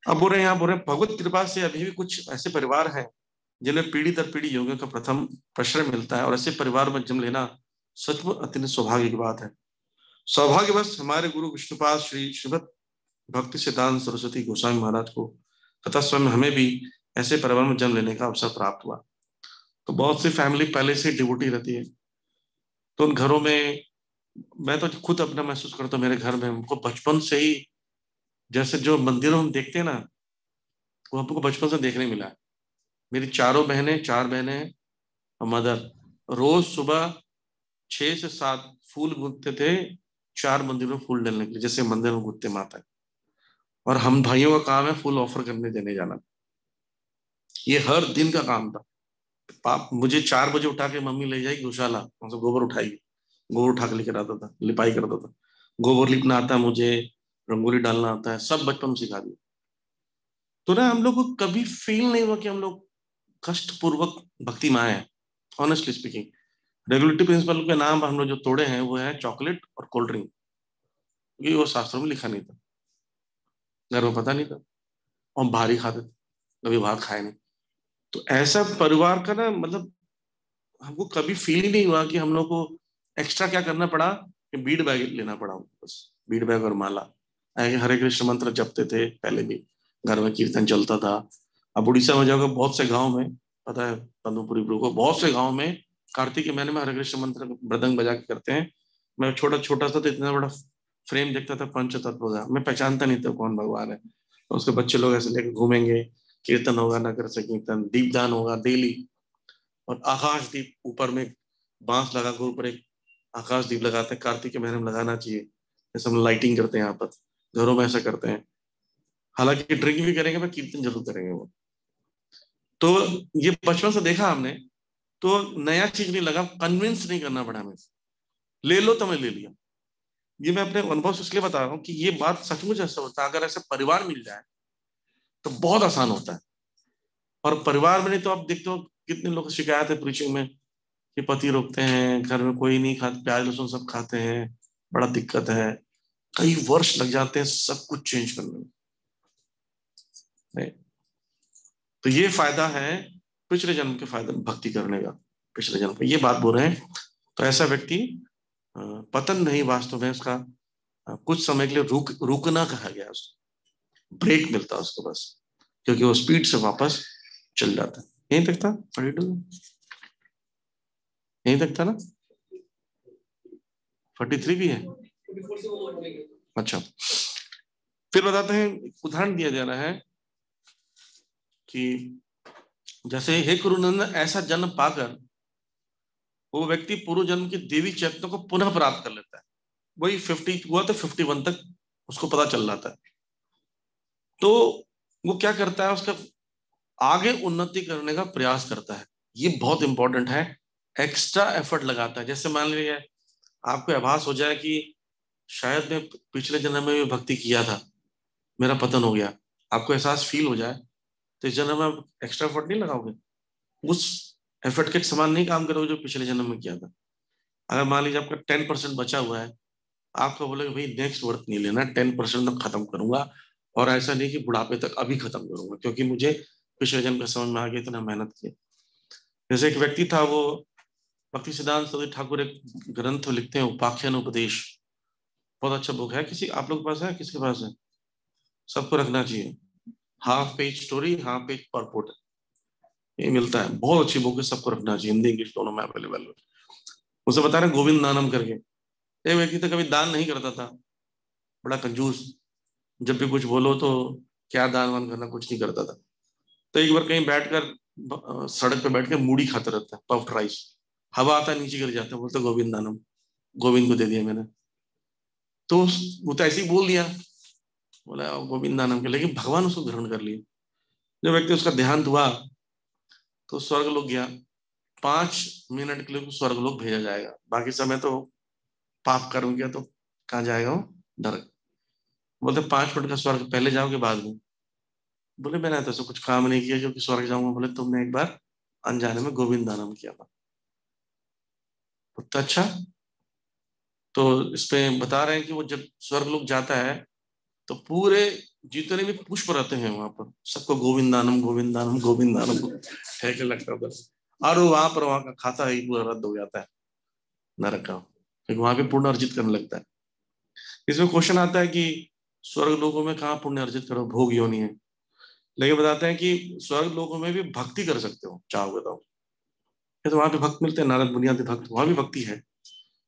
अब बोल रहे हैं, यहाँ बोल रहे हैं, भगवत कृपा से अभी भी कुछ ऐसे परिवार हैं जिन्हें पीढ़ी दर पीढ़ी योगियों का प्रथम प्रश्रय मिलता है, और ऐसे परिवार में जन्म लेना सचमुच अत्यंत सौभाग्य की बात है। सौभाग्यवश हमारे गुरु विष्णुपाद श्री श्रीमद भक्ति सिद्धांत सरस्वती गोस्वामी महाराज को तथा स्वयं हमें भी ऐसे परिवार में जन्म लेने का अवसर प्राप्त हुआ। तो बहुत सी फैमिली पहले से डिवोटी रहती है, तो उन घरों में, मैं तो खुद अपना महसूस करता हूँ, मेरे घर में हमको बचपन से ही, जैसे जो मंदिरों हम देखते हैं ना, वो हमको बचपन से देखने मिला है। मेरी 4 बहनें और मदर रोज सुबह 6 से 7 फूल गूंथते थे, 4 मंदिरों में फूल डालने के लिए, जैसे मंदिर में गूंथते माता है। और हम भाइयों का काम है फूल ऑफर करने देने जाना, ये हर दिन का काम था। पाप मुझे 4 बजे उठा के मम्मी ले जाएगी गौशाला, वहां से गोबर उठाएगी, गोबर उठा के लेकर आता था, लिपाई करता था। गोबर लिपना आता है मुझे, रंगोली डालना आता है, सब बचपन में सिखा दिया। तो ना हम लोग को कभी फील नहीं हुआ कि हम लोग कष्ट पूर्वक भक्ति में आए हैं। ऑनेस्टली स्पीकिंग, रेगुलेटरी प्रिंसिपल के नाम हम लोग जो तोड़े हैं वो है चॉकलेट और कोल्ड ड्रिंक, क्योंकि वो शास्त्रों में लिखा नहीं था, घर में पता नहीं था, और भारी खाते थे, कभी भात खाए नहीं। तो ऐसा परिवार का ना, मतलब हमको कभी फील ही नहीं हुआ कि हम लोग को एक्स्ट्रा क्या करना पड़ा, कि बीड बैग लेना पड़ा हमको, बस बीड बैग और माला। हरे कृष्ण मंत्र जपते थे पहले भी, घर में कीर्तन चलता था। अब उड़ीसा में जाओगे बहुत से गांव में, पता है पद्मपुरी ब्रू को, बहुत से गांव में कार्तिक के महीने में हरे कृष्ण मंत्र मृदंग बजा के करते हैं। मैं छोटा छोटा सा तो इतना बड़ा फ्रेम देखता था पंच तत्व का, मैं पहचानता नहीं था कौन भगवान है। तो उसके बच्चे लोग ऐसे लेकर घूमेंगे, कीर्तन होगा, नगर से कीर्तन, दीपदान होगा डेली, और आकाश दीप ऊपर में बांस लगा कर ऊपर एक आकाश दीप लगाते हैं, कार्तिक के महीने में लगाना चाहिए। जैसे हम लाइटिंग करते हैं यहाँ पर, घरों में ऐसा करते हैं। हालांकि ड्रिंक भी करेंगे पर कीर्तन जरूर करेंगे वो। तो ये बचपन से देखा हमने, तो नया चीज नहीं लगा, कन्विंस नहीं करना पड़ा हमें, ले लो तो मैं ले लिया। ये मैं अपने अनुभव से इसलिए बता रहा हूँ कि ये बात सचमुच ऐसा होता है, अगर ऐसे परिवार मिल जाए तो बहुत आसान होता है। और परिवार में नहीं तो आप देखते हो कितने लोग शिकायत है प्रीचिंग में कि पति रोकते हैं, घर में कोई नहीं खाता, प्याज लहसुन सब खाते हैं, बड़ा दिक्कत है, कई वर्ष लग जाते हैं सब कुछ चेंज करने में। नहीं? तो ये फायदा है पिछले जन्म के फायदा भक्ति करने का, पिछले जन्म पे ये बात बोल रहे हैं। तो ऐसा व्यक्ति पतन नहीं, वास्तव में उसका कुछ समय के लिए रुकना कहा गया, उसको ब्रेक मिलता है उसको बस, क्योंकि वो स्पीड से वापस चल जाता है। यहीं तक था, यहीं तक था ना, 43 भी है। अच्छा, फिर बताते हैं, उदाहरण दिया जा रहा है कि जैसे हे कुरुनंदन, ऐसा जन्म पाकर वो व्यक्ति पूर्व जन्म की देवी चैतन्य को पुनः प्राप्त कर लेता है। वही 50 हुआ तो 51 तक उसको पता चल जाता है। तो वो क्या करता है, उसका आगे उन्नति करने का प्रयास करता है। ये बहुत इंपॉर्टेंट है, एक्स्ट्रा एफर्ट लगाता है। जैसे मान लीजिए आपको आभास हो जाए कि शायद मैं पिछले जन्म में भी भक्ति किया था, मेरा पतन हो गया, आपको एहसास फील हो जाए, तो इस जन्म में आप एक्स्ट्रा एफर्ट नहीं लगाओगे, उस एफर्ट के समान नहीं काम करोगे जो पिछले जन्म में किया था। अगर मान लीजिए आपका 10% बचा हुआ है, आपको बोले भाई नेक्स्ट वर्थ नहीं लेना, 10% में खत्म करूंगा, और ऐसा नहीं कि बुढ़ापे तक अभी खत्म करूंगा क्योंकि मुझे पिछले जन्म का समझ में आ गया, इतना मेहनत किया। जैसे एक व्यक्ति था, वो भक्ति सिद्धांत सरस्वती ठाकुर एक ग्रंथ लिखते हैं, उपाख्यान उपदेश, बहुत अच्छा बुक है। किसी आप लोग के पास है, किसके पास है? सबको रखना चाहिए। Half page story, half page purport, ये मिलता है, बहुत अच्छी बुक है, सबको रखना चाहिए, हिंदी इंग्लिश दोनों में अवेलेबल है। उसे बता रहे गोविंद नानम करके, एक व्यक्ति था, कभी दान नहीं करता था, बड़ा कंजूस, जब भी कुछ बोलो तो क्या दान वान करना, कुछ नहीं करता था। तो एक बार कहीं बैठकर सड़क पे बैठ कर मूढ़ी खाता रहता है, पफ्ड राइस, हवा आता नीचे गिर जाता है, बोलते गोविंद नानम, गोविंद को दे दिया मैंने। तो वो तो ऐसे ही बोल दिया, बोला गोविंद नानम के, लेकिन भगवान उसको ग्रहण कर लिया। जब व्यक्ति उसका देहांत हुआ तो स्वर्ग लोग गया, 5 मिनट के लिए स्वर्ग लोग भेजा जाएगा, बाकी समय तो पाप कर्म किया तो कहाँ जाएगा वो? नरक। बोलते 5 मिनट का स्वर्ग पहले जाओगे बाद में? बोले मैंने तो ऐसा कुछ काम नहीं किया जो कि स्वर्ग जाऊंगा। बोले तुमने एक बार अनजाने में गोविंद नाम किया था। बोलते अच्छा। तो इसमें बता रहे हैं कि वो जब स्वर्ग लोग जाता है तो पूरे जितने भी पुष्प रहते हैं वहां पर सबको गोविंदानम गोविंदानम गोविंदानम ठेके लगता है उधर। और वहां का खाता ही पूरा रद्द हो जाता है नरक का, फिर वहां पे पुण्य अर्जित करने लगता है। इसमें क्वेश्चन आता है कि स्वर्ग लोगों में कहाँ पुण्य अर्जित करो, भोग योनि है। लेकिन बताते हैं कि स्वर्ग लोगों में भी भक्ति कर सकते हो चाहोगे तो। ये तो वहां पे भक्त मिलते हैं, नारद बुनियादी भक्त, वहां भी भक्ति है,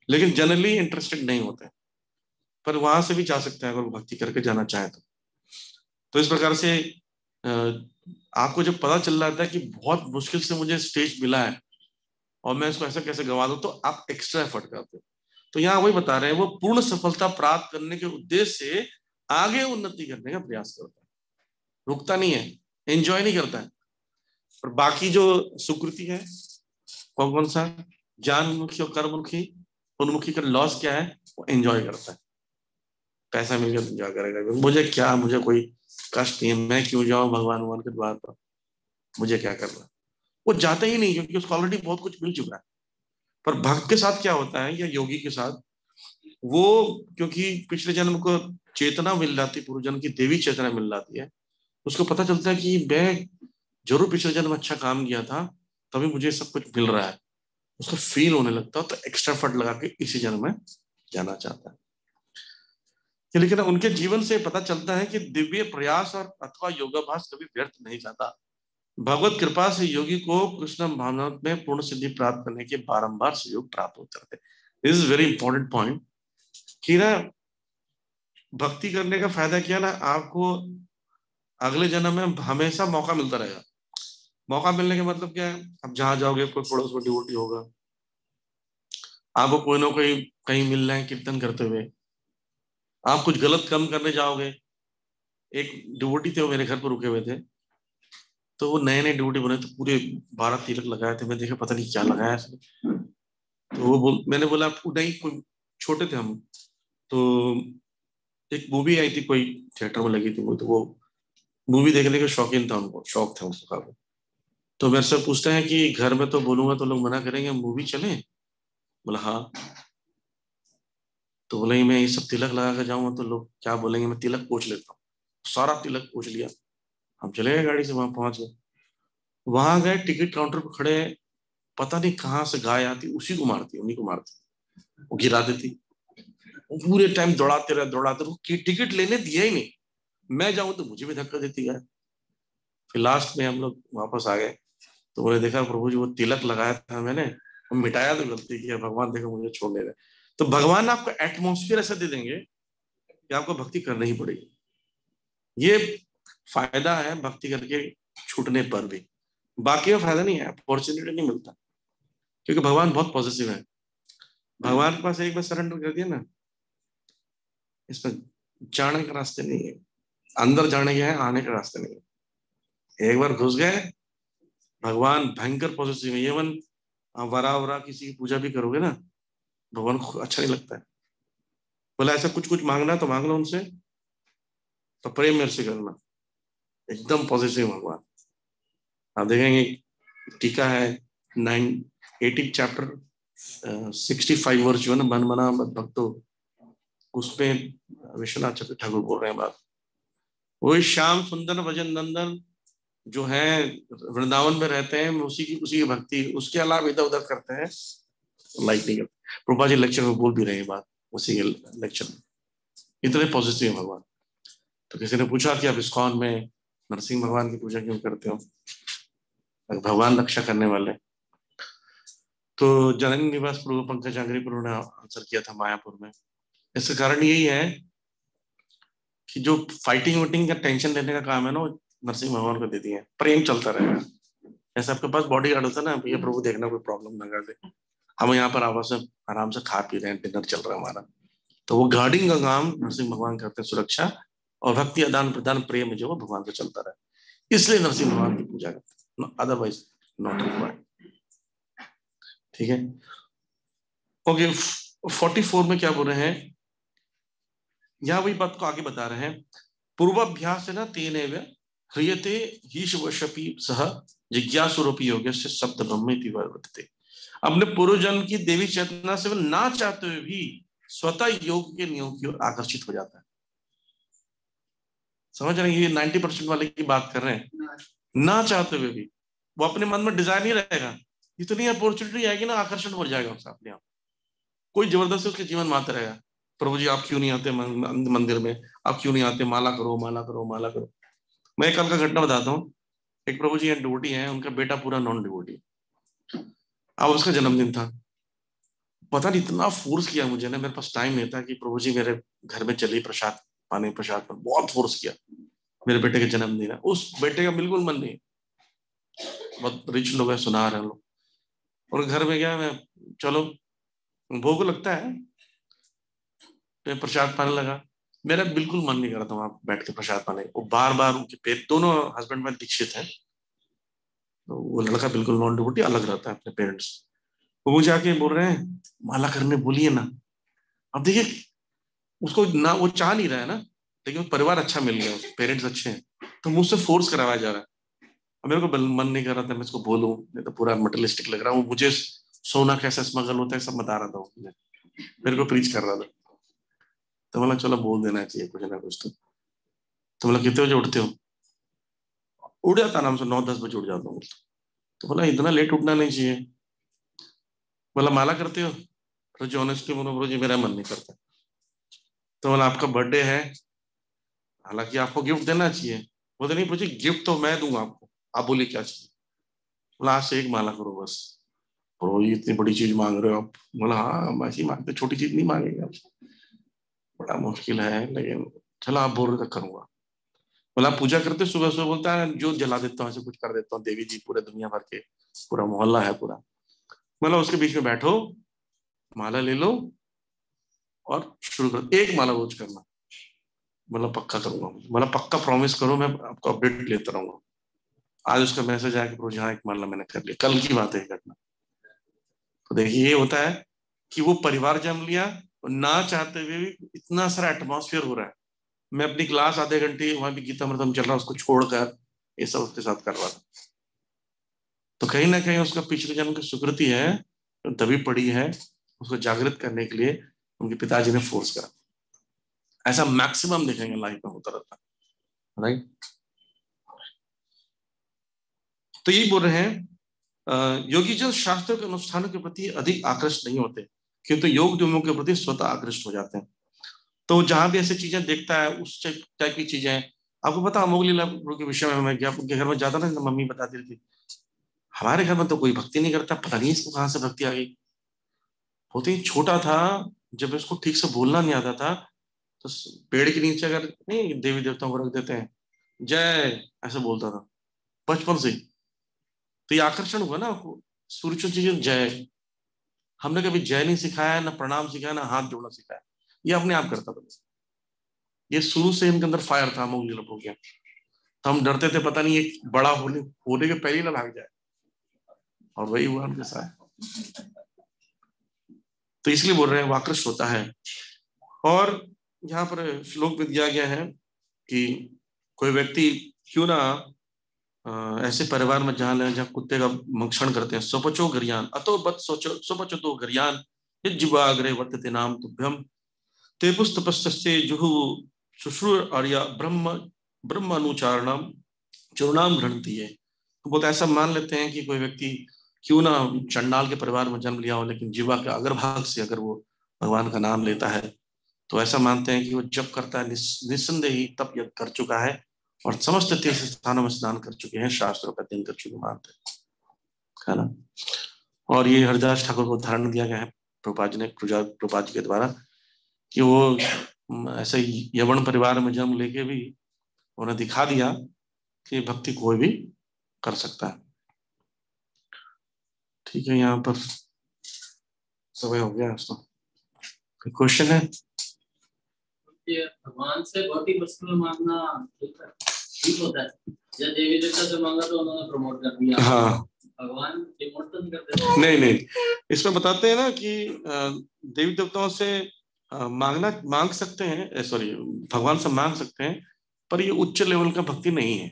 लेकिन जनरली इंटरेस्टेड नहीं होते, पर वहां से भी जा सकते हैं अगर वो भक्ति करके जाना चाहे तो। तो इस प्रकार से अ, आपको जब पता चल रहा था कि बहुत मुश्किल से मुझे स्टेज मिला है और मैं इसको ऐसा कैसे गवा दूं, तो आप एक्स्ट्रा एफर्ट करते हो। तो यहाँ वही बता रहे हैं, वो पूर्ण सफलता प्राप्त करने के उद्देश्य से आगे उन्नति करने का प्रयास करता है, रुकता नहीं है, एंजॉय नहीं करता है। और बाकी जो सुकृति है, कौन कौन सा, ज्ञानमुखी और कर्ममुखी, उन्मुखी का लॉस क्या है, वो एंजॉय करता है। पैसा मिल गया तो एंजॉय करेगा, मुझे क्या, मुझे कोई कष्ट नहीं है, मैं क्यों जाऊं भगवान भगवान के द्वार पर, मुझे क्या करना। वो जाता ही नहीं क्योंकि उसको ऑलरेडी बहुत कुछ मिल चुका है। पर भक्त के साथ क्या होता है, या योगी के साथ, वो क्योंकि पिछले जन्म को चेतना मिल जाती, पूर्व जन्म की देवी चेतना मिल जाती है, उसको पता चलता है कि मैं जरूर पिछले जन्म अच्छा काम किया था, तभी मुझे सब कुछ मिल रहा है, उसको फील होने लगता है, तो एक्स्ट्रा एफर्ट लगा के इसी जन्म में जाना चाहता है। लेकिन उनके जीवन से पता चलता है कि दिव्य प्रयास और अथवा योगाभ्यास कभी व्यर्थ नहीं जाता। भगवत कृपा से योगी को कृष्ण भावनात्म में पूर्ण सिद्धि प्राप्त करने के बारंबार सहयोग प्राप्त होते रहते। This is very important point, कि ना भक्ति करने का फायदा क्या ना, आपको अगले जन्म में हमेशा मौका मिलता रहेगा। मौका मिलने का मतलब क्या है, अब जहां जाओगे कोई पड़ोस में डिवोटी होगा, आपको कोई ना कोई कहीं मिल रहे हैं कीर्तन करते हुए, आप कुछ गलत काम करने जाओगे। एक डिवोटी थे, वो मेरे घर पर रुके हुए थे, तो वो नए नए डिवोटी बने, तो पूरे 12 तिलक लगाए थे, मैं देखा पता नहीं क्या लगाया इसने। तो मैंने बोला आपको, नहीं कोई, छोटे थे हम, तो एक मूवी आई थी कोई, थिएटर में लगी थी वो, तो वो मूवी देखने के शौकीन था, उनको शौक था उसका काफी। तो मेरे से पूछते हैं कि घर में तो बोलूंगा तो लोग मना करेंगे, मूवी चले? बोला हाँ। तो बोले मैं ये सब तिलक लगा कर जाऊंगा तो लोग क्या बोलेंगे, मैं तिलक पूछ लेता हूँ। सारा तिलक पूछ लिया, हम चले गए गाड़ी से, वहां पहुंच गए। वहां गए, टिकट काउंटर पर खड़े, पता नहीं कहाँ से गाय आती, उसी को मारती, उन्हीं को मारती, वो गिरा देती। वो पूरे टाइम दौड़ाते रहे, टिकट लेने दिया ही नहीं। मैं जाऊं तो मुझे भी धक्का देती गाय। फिर लास्ट में हम लोग वापस आ गए, तो बोले देखा प्रभु जी, वो तिलक लगाया था मैंने, वो मिटाया तो गलती किया, भगवान देखो मुझे छोड़ दे रहे। तो भगवान आपको एटमोस्फियर ऐसा दे देंगे कि आपको भक्ति करनी ही पड़ेगी। ये फायदा है भक्ति करके छूटने पर भी, बाकी में फायदा नहीं है, अपॉर्चुनिटी नहीं मिलता, क्योंकि भगवान बहुत पॉजिटिव है। भगवान के पास एक बार सरेंडर कर दिया ना, इसमें जाने का रास्ते नहीं है, अंदर जाने के हैं, आने का रास्ते नहीं है। एक बार घुस गए, भगवान भयंकर पॉजिटिव है। इवन वरा वरा किसी की पूजा भी करोगे ना, भगवान को अच्छा नहीं लगता है। बोला ऐसा कुछ कुछ मांगना है तो मांग लो उनसे, तो प्रेम मेरे से करना, एकदम पॉजिटिव भगवान। आप देखेंगे टीका है, 18 चैप्टर 65 वर्ष जो है ना, मन मना मत भक्तो, उसमें विश्वनाथ चक्रवर्ती ठाकुर बोल रहे हैं बात। वही श्याम सुंदर भजन नंदन जो है वृंदावन में रहते हैं, उसी की भक्ति, उसके अलावा इधर उधर करते हैं, लाइक नहीं करते। प्रभुपाद जी लेक्चर में बोल भी रहे हैं बात, उसी के लेक्चर में इतने पॉजिटिव है भगवान। तो किसी ने पूछा कि आप इस्कॉन में नरसिंह भगवान की पूजा क्यों करते हो, भगवान रक्षा करने वाले। तो जननी निवास प्रभु पंकज आंग्री प्रभु ने आंसर किया था मायापुर में। इसका कारण यही है कि जो फाइटिंग वाइटिंग का टेंशन लेने का काम है ना, नरसिंह भगवान को दे दिए, प्रेम चलता रहेगा। ऐसे आपके पास बॉडी गार्ड होता है ना, ये प्रभु देखना कोई प्रॉब्लम ना कर दे, हम यहाँ पर आवाज से आराम से खा पी रहे हैं, डिनर चल रहा है हमारा। तो वो गार्डिंग का काम नरसिंह भगवान करते हैं, सुरक्षा और भक्ति आदान प्रदान प्रेम जो है भगवान को चलता रहे, इसलिए नरसिंह भगवान की पूजा करते हैं, अदरवाइज नॉट रिक्वायर्ड। ठीक है, ओके। 44 में क्या बोल रहे हैं, यहाँ वही बात को आगे बता रहे हैं। पूर्वाभ्यास न तेनेव ह्रियते हीशवशपि सह जिज्ञासुरूपी योगस्य सप्त ब्रह्मेति वर्तते। अपने पूर्व जन्म की देवी चेतना से वो ना चाहते हुए भी स्वतः योग के नियम की ओर आकर्षित हो जाता है। समझ रहे हैं, ये 90% वाले की बात कर रहे हैं। ना चाहते हुए भी वो अपने मन में डिजायर नहीं रहेगा, इतनी अपॉर्चुनिटी आएगी ना, आकर्षण हो जाएगा उसका अपने आप, कोई जबरदस्ती उसके जीवन में आता रहेगा। प्रभु जी आप क्यों नहीं आते मंदिर में, आप क्यों नहीं आते, माला करो माला करो माला करो। मैं कल का घटना बताता हूँ। एक प्रभु जी डिवोटी है, उनका बेटा पूरा नॉन डिवोटी। अब उसका जन्मदिन था, पता नहीं इतना फोर्स किया मुझे ना, मेरे पास टाइम नहीं था कि प्रभु जी मेरे घर में चलिए प्रसाद पाने, प्रसाद पर बहुत फोर्स किया। मेरे बेटे का जन्मदिन है, उस बेटे का बिल्कुल मन नहीं, बहुत रिच लोग है, सुना रहे लोग, और घर में गया मैं, चलो भोग लगता है, तो प्रसाद पाने लगा। मेरा बिल्कुल मन नहीं कर रहा था वहां बैठ के प्रसाद पाने। वो बार बार उनके पेट, दोनों हस्बैंड वाइफ दीक्षित है, तो वो लड़का बिल्कुल नॉन डिवोटी अलग रहता है अपने पेरेंट्स। वो मुझे आके बोल रहे हैं माला करने बोलिए ना। अब देखिए उसको ना, वो चाह नहीं रहा है ना, लेकिन परिवार अच्छा मिल गया, पेरेंट्स अच्छे हैं, तो मुझसे फोर्स कराया जा रहा है। अब मेरे को मन नहीं कर रहा था मैं इसको बोलूं, नहीं तो पूरा मटेरियलिस्टिक लग रहा हूँ मुझे, सोना कैसे स्मगल होता है सब बता रहा था वो, मेरे को प्रीच कर रहा था। तो बोला चलो बोल देना चाहिए कुछ ना कुछ। तो बोला कितने बजे उठते हो, उठ जाता आराम से 9-10 बजे उठ जाता हूँ। तो बोला इतना लेट उठना नहीं चाहिए। बोला माला करते हो, तो जो ऑनेस्टली बोलो जी मेरा मन नहीं करता। तो बोला आपका बर्थडे है, हालांकि आपको गिफ्ट देना चाहिए। बोले नहीं पूछे गिफ्ट तो मैं दूंगा आपको, आप बोलिए क्या चाहिए। बोला आज से एक माला करो बस। और ये इतनी बड़ी चीज मांग रहे हो आप। बोला हाँ हम ऐसी मांगते, छोटी चीज नहीं मांगेंगे आपसे, बड़ा मुश्किल है, लेकिन चलो आप बोल रहे तो करूंगा। बोला पूजा करते सुबह सुबह, बोलता है जो जला देता हूँ ऐसे कुछ कर देता हूँ, देवी जी पूरे दुनिया भर के, पूरा मोहल्ला है पूरा। मतलब उसके बीच में बैठो, माला ले लो और शुरू करो, एक माला रोज करना। मतलब पक्का करूंगा, मतलब पक्का प्रॉमिस करो, मैं आपको अपडेट लेता रहूंगा। आज उसका मैसेज आया कि प्रोजी हाँ एक माला मैंने कर लिया, कल की बात है घटना। तो देखिए ये होता है कि वो परिवार जम लिया, और ना चाहते हुए भी इतना सारा एटमॉस्फेयर हो रहा है। मैं अपनी क्लास आधे घंटे वहां भी गीता मृतम चल रहा है, उसको छोड़कर ये सब उसके साथ कर रहा था। तो कहीं ना कहीं उसका पिछले जन्म की सुकृति है, तो दबी पड़ी है, उसको जागृत करने के लिए उनके पिताजी ने फोर्स करा। ऐसा मैक्सिमम देखेंगे लाइफ में होता रहता है, राइट। तो यही बोल रहे हैं योगी जन शास्त्रों के अनुष्ठानों के प्रति अधिक आकृष्ट नहीं होते, किंतु योग नियमों के प्रति स्वतः आकृष्ट हो जाते हैं। तो जहां भी ऐसी चीजें देखता है, उस टाइप की चीजें, आपको पता अमोघ लीला के विषय में मैं गया, उनके घर में जाता ना, मम्मी बताती थी हमारे घर में तो कोई भक्ति नहीं करता, पता नहीं इसको कहां से भक्ति आ गई। होते ही छोटा था, जब इसको ठीक से बोलना नहीं आता था, तो पेड़ के नीचे अगर नहीं देवी देवताओं को रख देते हैं, जय ऐसे बोलता था बचपन से। तो ये आकर्षण हुआ ना आपको, स्पिरिचुअल चीजें जय। हमने कभी जय नहीं सिखाया, ना प्रणाम सिखाया, ना हाथ जोड़ना सिखाया, ये अपने आप करता था। ये शुरू से इनके अंदर फायर था, अमोघ लीला हो गया। तो हम डरते थे पता नहीं एक बड़ा होने होने के पहले ही ना भाग जाए, और वही हुआ उनके साथ। तो इसलिए बोल रहे हैं वाकृष्ट होता है। और यहाँ पर श्लोक में दिया गया है कि कोई व्यक्ति क्यों ना ऐसे परिवार में जहाँ कुत्ते का भक्षण करते हैं। स्वपचो गरियान अतो बत सोचो स्वपचतो गरियान जिह्वाग्रे वर्तते नाम तुभ्यम ते पुस्तपस्ते जुहु शुश्रूर आर्या ब्रह्म ब्रह्म अनुचारणम चुरनाम गृहणती है। तो बहुत ऐसा मान लेते हैं कि कोई व्यक्ति क्यों ना चंडाल के परिवार में जन्म लिया हो, लेकिन जीवा के अग्रभाग से अगर वो भगवान का नाम लेता है तो ऐसा मानते हैं कि वो जप करता है, निस्संदेह ही तप यज्ञ कर चुका है और समस्त तीर्थ स्थानों में स्नान कर चुके हैं, शास्त्रों का अध्ययन कर चुके मानते हैं, है ना। और ये हरिदास ठाकुर को उदाहरण दिया गया है प्रभुपाद जी के द्वारा कि वो ऐसे यवन परिवार में जन्म लेके भी उन्हें दिखा दिया कि भक्ति कोई भी कर सकता है। ठीक है, यहाँ पर समय हो गया। उसका क्वेश्चन है भगवान से भौतिक वस्तु मांगना ठीक होता है, या देवी देवता से मांगा तो उन्होंने प्रमोट कर दिया। हाँ, भगवान डिमोट तो नहीं करते। नहीं, इसमें बताते हैं ना कि देवी देवताओं से मांग सकते हैं, सॉरी भगवान से मांग सकते हैं, पर ये उच्च लेवल का भक्ति नहीं है।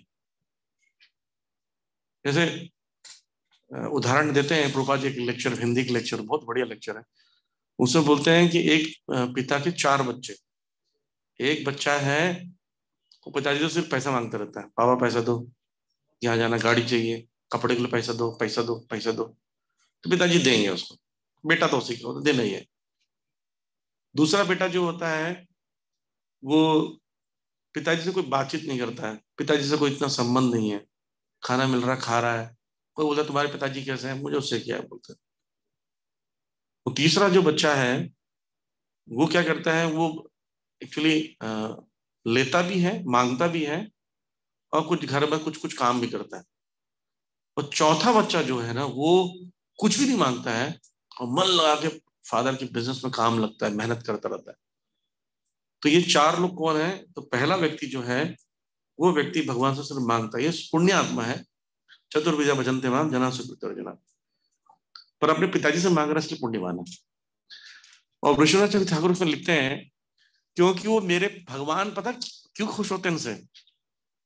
जैसे उदाहरण देते हैं प्रभुपाद जी, एक लेक्चर, हिंदी के लेक्चर, बहुत बढ़िया लेक्चर है, उसमें बोलते हैं कि एक पिता के 4 बच्चे, एक बच्चा है वो पिताजी से सिर्फ पैसा मांगता रहता है, पापा पैसा दो, यहाँ जाना, गाड़ी चाहिए, कपड़े के लिए पैसा दो, पैसा दो, पैसा दो, तो पिताजी देंगे उसको, बेटा तो उसी को देना ही है। दूसरा बेटा जो होता है वो पिताजी से कोई बातचीत नहीं करता है, पिताजी से कोई इतना संबंध नहीं है, खाना मिल रहा खा रहा है, कोई बोलता तुम्हारे पिताजी कैसे हैं, मुझे उससे क्या है बोलते। तो तीसरा जो बच्चा है वो क्या करता है, वो एक्चुअली लेता भी है, मांगता भी है, और कुछ घर में कुछ कुछ काम भी करता है। और चौथा बच्चा जो है ना वो कुछ भी नहीं मांगता है और मन लगा के फादर के बिजनेस में काम लगता है, मेहनत करता रहता है। तो ये 4 लोग कौन है, तो पहला व्यक्ति जो है वो व्यक्ति भगवान से सिर्फ मांगता है, ये पुण्य आत्मा है, चतुर्विधा भजन्ते माम जना सुकृतर्जना, पर अपने पिताजी से मांग रहा है इसलिए पुण्यवान है। और विश्वनाथ ठाकुर उसमें लिखते हैं क्योंकि वो मेरे भगवान, पता क्यों खुश होते हैं इनसे,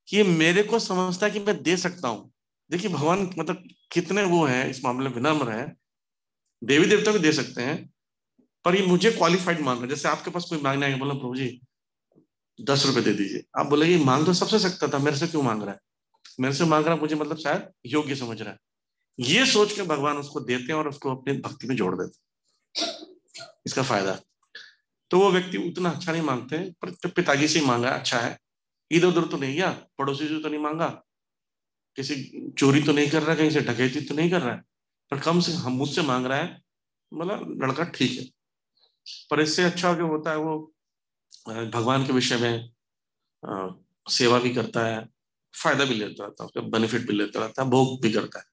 कि ये मेरे को समझता है कि मैं दे सकता हूँ। देखिए भगवान मतलब कितने वो है इस मामले में, विनम्र है, देवी देवता भी दे सकते हैं, पर ये मुझे क्वालिफाइड मान रहा है। जैसे आपके पास कोई मांगना है, बोला प्रभु जी 10 रुपए दे दीजिए, आप बोले मांग तो सबसे सकता था, मेरे से क्यों मांग रहा है, मेरे से मांग रहा है मुझे मतलब शायद योग्य समझ रहा है, ये सोच के भगवान उसको देते हैं और उसको अपनी भक्ति में जोड़ देते हैं, इसका फायदा। तो वो व्यक्ति उतना अच्छा नहीं मांगते, पर पिताजी से ही मांगा अच्छा है, इधर उधर तो नहीं गया, पड़ोसी से तो नहीं मांगा, किसी चोरी तो नहीं कर रहा, कहीं से डकैती तो नहीं कर रहा है, पर कम से हम मुझसे मांग रहा है, मतलब लड़का ठीक है। पर इससे अच्छा जो होता है वो भगवान के विषय में सेवा भी करता है, फायदा भी लेता रहता है, उसका बेनिफिट भी लेता रहता है, भोग भी करता है,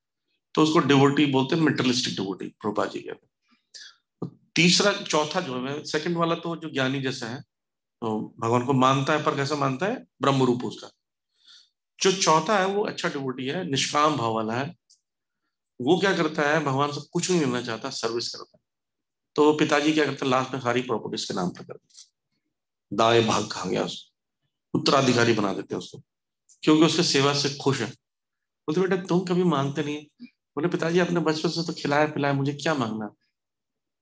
तो उसको डिवोटी बोलते हैं, मेटरलिस्टिक डिवोटी प्रभुपाद जी के। तीसरा चौथा जो है, सेकंड वाला तो जो ज्ञानी जैसा है, तो भगवान को मानता है, पर कैसा मानता है, ब्रह्म रूप उसका। जो चौथा है वो अच्छा डिवोटी है, निष्काम भाव वाला है, वो क्या करता है, भगवान से कुछ नहीं लेना चाहता, सर्विस करता है। तो पिताजी क्या करते हैं, लास्ट में सारी प्रॉपर्टीज के नाम पर करते, दाएं भाग खा गया उसको, उत्तराधिकारी बना देते हैं उसको, क्योंकि उसके सेवा से खुश है। बोलते बेटा तुम कभी मांगते नहीं, बोले पिताजी आपने बचपन से तो खिलाया पिलाया, मुझे क्या मांगना,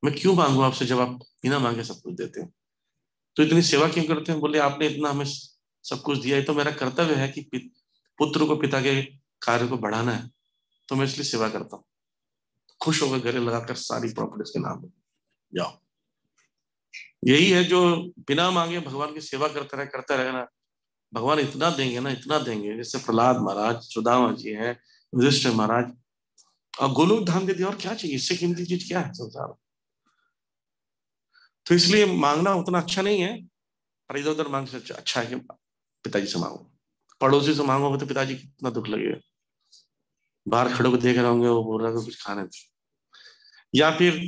मैं क्यों मांगू आपसे जब आप बिना मांगे सब कुछ देते हैं, तो इतनी सेवा क्यों करते हैं, बोले आपने इतना हमें सब कुछ दिया है, तो मेरा कर्तव्य है कि पुत्र को पिता के कार्य को बढ़ाना है, तो मैं इसलिए सेवा करता हूँ। खुश होकर गले लगाकर सारी प्रॉपर्टीज के नाम जाओ। यही है जो बिना मांगे भगवान की सेवा करता रहेगा, भगवान इतना देंगे ना, इतना देंगे, जैसे प्रहलाद महाराज, सुदामा जी है, युधिष्ठिर महाराज, और गोलोक धाम दे दिया, और क्या चाहिए, इससे कीमती चीज क्या है संसार में। तो इसलिए मांगना उतना अच्छा नहीं है, पर इधर उधर मांग से अच्छा है कि पिताजी से मांगो, पड़ोसी से मांगोगे तो पिताजी कितना दुख लगेगा, बाहर खड़े को देख रहे होंगे, वो बोल रहा है कुछ खाने दे। या फिर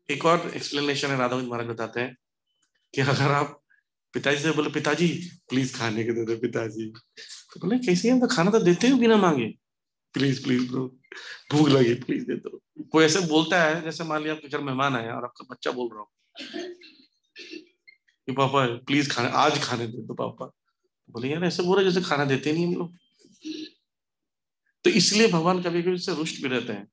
एक और एक्सप्लेनेशन है, राधा महाराज बताते हैं कि अगर आप पिताजी से बोले पिताजी प्लीज खाने के दे दो पिताजी, तो बोले कैसे, हम तो खाना तो देते हैं बिना मांगे, प्लीज प्लीज ब्रो, भूख लगी प्लीज दे दो। कोई ऐसे बोलता है जैसे मान लिया आपके घर मेहमान आया और आपका बच्चा बोल रहा हो कि पापा प्लीज खाने, आज खाने दे दो पापा, बोले यार ऐसे बोल रहे जैसे खाना देते नहीं हम लोग। तो इसलिए भगवान कभी कभी उससे रुष्ट भी रहते हैं।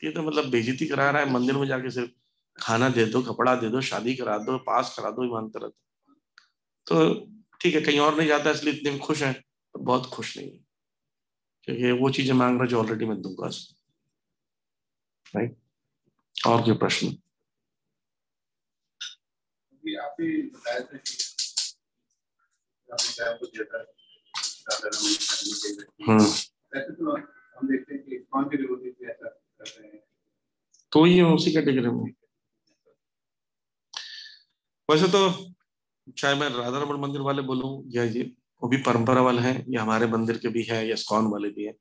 ये तो मतलब बेइज्जती करा रहा है, मंदिर में जाके सिर्फ खाना दे दो, कपड़ा दे दो, शादी करा दो, पास करा दो, मानते रहते। तो ठीक है, कहीं और नहीं जाता इसलिए इतने में खुश हैं, तो बहुत खुश नहीं है, क्योंकि वो चीजें मांग रहा जो ऑलरेडी मैं दूंगा। राइट। और कोई प्रश्न? आप ही बताया था कि वैसे तो हम देखते हैं कि कौन सी डिवोटी से ऐसा कर रहे हैं, तो ये उसी कैटेगरी में। वैसे तो चाहे मैं राधा रमण मंदिर वाले बोलूं या ये वो भी परंपरा वाले हैं, या हमारे मंदिर के भी हैं, या इस्कॉन वाले भी हैं,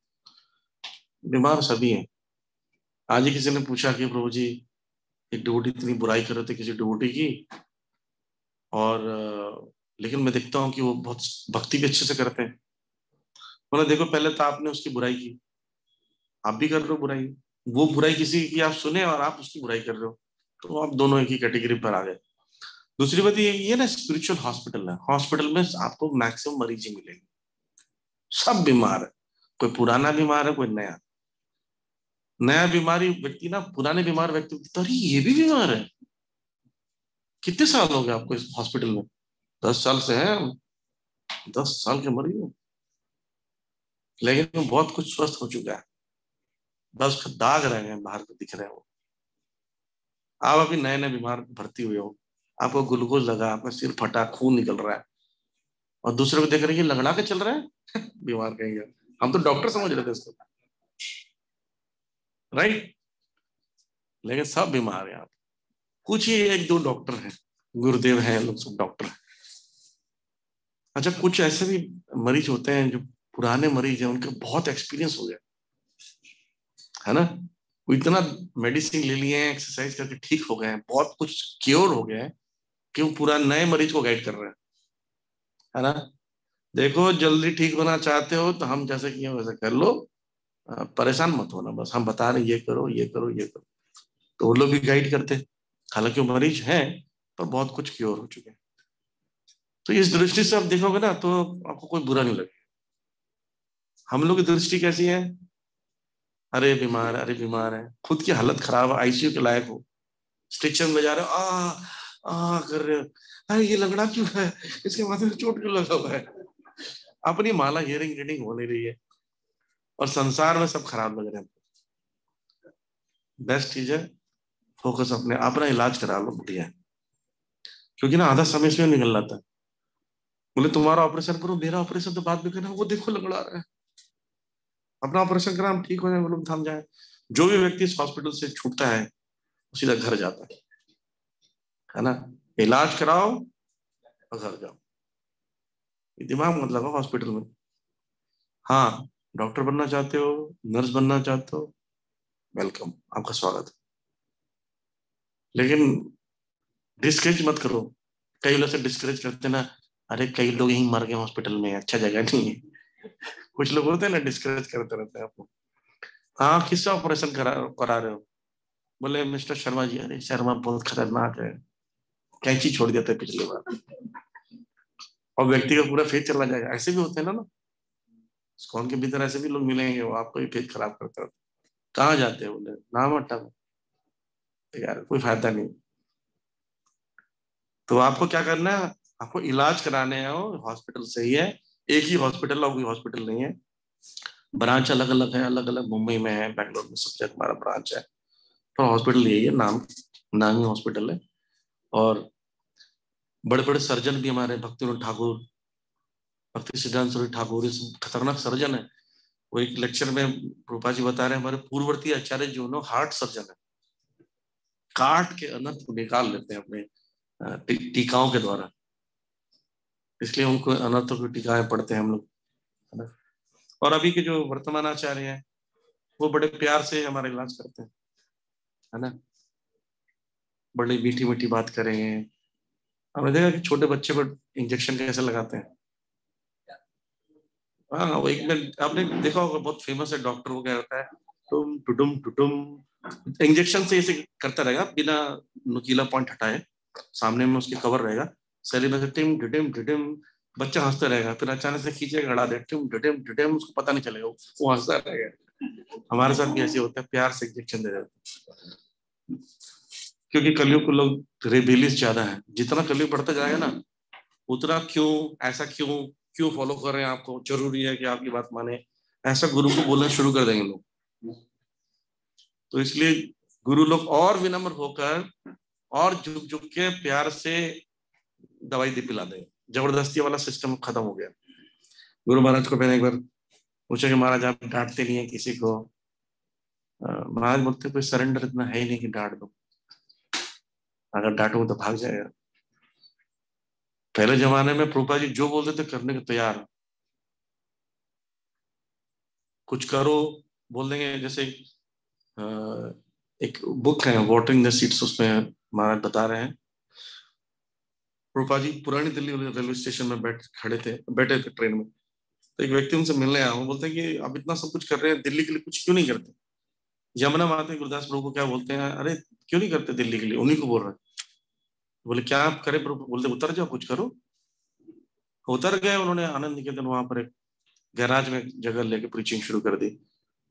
बीमार सभी हैं। आज ही किसी ने पूछा कि प्रभु जी एक डिवोटी इतनी बुराई कर रहे थे किसी डिवोटी की, और लेकिन मैं देखता हूँ कि वो बहुत भक्ति भी अच्छे से करते हैं। बोला देखो पहले तो आपने उसकी बुराई की, आप भी कर रहे हो बुराई, वो बुराई किसी की आप सुने और आप उसकी बुराई कर रहे हो, तो आप दोनों एक ही कैटेगरी पर आ गए। दूसरी बात ये ना स्पिरिचुअल हॉस्पिटल है, हॉस्पिटल में आपको मैक्सिमम मरीज ही मिलेंगे, सब बीमार है, कोई पुराना बीमार है कोई नया। नया बीमारी व्यक्ति ना पुराने बीमार व्यक्ति तो अरे ये भी बीमार है, कितने साल हो गए आपको इस हॉस्पिटल में? 10 साल से है, 10 साल के मरीज हो, लेकिन वो बहुत कुछ स्वस्थ हो चुका है, बस उसका दाग रह गए बाहर को दिख रहे हैं वो। आप अभी नए नए बीमार भर्ती हुए हो, आपको ग्लूकोज लगा, आपका सिर फटा, खून निकल रहा है, और दूसरे को देख रहे हैं कि लगड़ा के चल रहा है बीमार कहेंगे, हम तो डॉक्टर समझ रहे थे इसको, राइट। लेकिन सब बीमार है। आप कुछ ही एक दो डॉक्टर हैं, गुरुदेव हैं, लोग सब डॉक्टर हैं। अच्छा कुछ ऐसे भी मरीज होते हैं जो पुराने मरीज हैं, उनके बहुत एक्सपीरियंस हो गया है ना, वो इतना मेडिसिन ले लिए हैं, एक्सरसाइज करके ठीक हो गए हैं, बहुत कुछ क्योर हो गया है, कि वो पूरा नए मरीज को गाइड कर रहे हैं, है ना। देखो जल्दी ठीक होना चाहते हो तो हम जैसे किए वैसे कर लो, परेशान मत होना, बस हम बता रहे ये करो ये करो ये करो, तो वो लोग भी गाइड करते हैं। हालांकि वो मरीज हैं पर बहुत कुछ क्योर हो चुके हैं। तो इस दृष्टि से आप देखोगे ना तो आपको कोई बुरा नहीं लगेगा। हम लोग की दृष्टि कैसी है, अरे बीमार है, खुद की हालत खराब है, आईसीयू के लायक हो, स्ट्रिक्शन में जा रहे हो, आ कर रहे हो, अरे ये लगड़ा क्यों है, इसके माथे में चोट क्यों लगा हुआ है, अपनी माला हियरिंग रीडिंग हो नहीं रही है, और संसार में सब खराब लग रहे हैं। बेस्ट चीज है फोकस अपने, अपना इलाज करा लो, बढ़िया है। क्योंकि ना आधा समय इसमें निकल जाता है। बोले तुम्हारा ऑपरेशन करो, मेरा ऑपरेशन तो बाद में करना, वो देखो लगड़ा रहा है, अपना ऑपरेशन करा हम ठीक हो जाए, वो लोग थम जाए। जो भी व्यक्ति इस हॉस्पिटल से छूटता है वो सीधा घर जाता है ना। इलाज कराओ और घर जाओ, दिमाग मत लगाओ हॉस्पिटल में। हाँ डॉक्टर बनना चाहते हो, नर्स बनना चाहते हो, वेलकम, आपका स्वागत है, लेकिन डिस्करेज मत करो। कई लोग से डिस्करेज करते ना, अरे कई लोग यहीं मर गए हॉस्पिटल में, अच्छा जगह नहीं है कुछ लोग होते हैं ना डिस्करेज करते रहते हैं आपको। हाँ किसका ऑपरेशन करा रहे हो? बोले मिस्टर शर्मा जी, अरे शर्मा बहुत खतरनाक है, कैंची छोड़ दिया था पिछली बार, और व्यक्ति का पूरा फेस चला जाएगा। ऐसे भी होते हैं ना स्कॉन के भीतर, ऐसे भी लोग मिलेंगे वो आपको ही फेस खराब करते रहते। कहाँ जाते हैं? बोले नाम हटा, यार कोई फायदा नहीं। तो आपको क्या करना है, आपको इलाज कराने हो हॉस्पिटल से ही है, एक ही हॉस्पिटल और कोई हॉस्पिटल नहीं है, ब्रांच अलग अलग है, अलग अलग मुंबई में है, बैंगलोर में, सब जगह हमारा ब्रांच है। तो हॉस्पिटल यही है, नामी हॉस्पिटल है। और बड़े बड़े सर्जन भी हमारे, भक्ति विनोद ठाकुर, भक्ति सिद्धांत सूरी ठाकुर, ये सब खतरनाक सर्जन है। वो एक लेक्चर में रूपा जी बता रहे हैं, हमारे पूर्ववर्ती आचार्य जो नो हार्ट सर्जन है, काट के अनंत को निकाल लेते हैं अपने टीकाओं के द्वारा, इसलिए उनको अनर्थों की टीकाएं पढ़ते हैं हम लोग, है ना। और अभी के जो वर्तमान आचार्य हैं वो बड़े प्यार से हमारा इलाज करते हैं, है ना, बड़ी मीठी मीठी बात करेंगे। हमने देखा कि छोटे बच्चे को इंजेक्शन कैसे लगाते हैं। हाँ वो एक में आपने देखा होगा, बहुत फेमस है डॉक्टर, वो क्या होता है, टुम टुटुम टुटुम, इंजेक्शन से ऐसे करता रहेगा बिना नुकीला पॉइंट हटाए, सामने में उसके कवर रहेगा, शरीर में से टिम टिटिम टिटिम, बच्चा हंसता रहेगा, फिर अचानक से खींचे गड़ा दे टिम टिटिम टिटिम, उसको पता नहीं चलेगा, वो हंसता रहेगा। हमारे साथ भी ऐसे होता है, प्यार से इंजेक्शन दे देते हैं। क्योंकि कलयुग को लोग रेबेलियस ज्यादा है, जितना कलयुग बढ़ता जाएगा ना उतना क्यों ऐसा क्यों फॉलो कर रहे हैं आपको, जरूरी है कि आपकी बात माने, ऐसा गुरु को बोलना शुरू कर देंगे लोग। तो इसलिए गुरु लोग और विनम्र होकर और झुक झुक के प्यार से दवाई दे पिला देंगे। जबरदस्ती वाला सिस्टम खत्म हो गया। गुरु महाराज को मैंने एक बार पूछा कि महाराज आप डांटते नहीं है किसी को? महाराज बोलते कोई सरेंडर इतना है ही नहीं कि डांट दो, अगर डांटो तो भाग जाएगा। पहले जमाने में प्रभुपाद जी जो बोलते थे करने को तैयार, कुछ करो बोल देंगे। जैसे एक बुक है वाटरिंग द सीड्स, उसमें महाराज बता रहे हैं प्रभुपाद जी पुरानी दिल्ली रेलवे स्टेशन में बैठे थे ट्रेन में, तो एक व्यक्ति उनसे मिलने आया, वो बोलते हैं कि आप इतना सब कुछ कर रहे हैं, दिल्ली के लिए कुछ क्यों नहीं करते? यमुना में आते हैं गुरुदास प्रभु को क्या बोलते हैं, अरे क्यों नहीं करते दिल्ली के लिए, उन्हीं को बोल रहे हैं। बोले क्या आप करें प्रभु? बोलते उतर जाओ कुछ करो। उतर गए, उन्होंने आनंद निकेतन वहां पर एक गैराज में जगह लेके प्रीचिंग शुरू कर दी।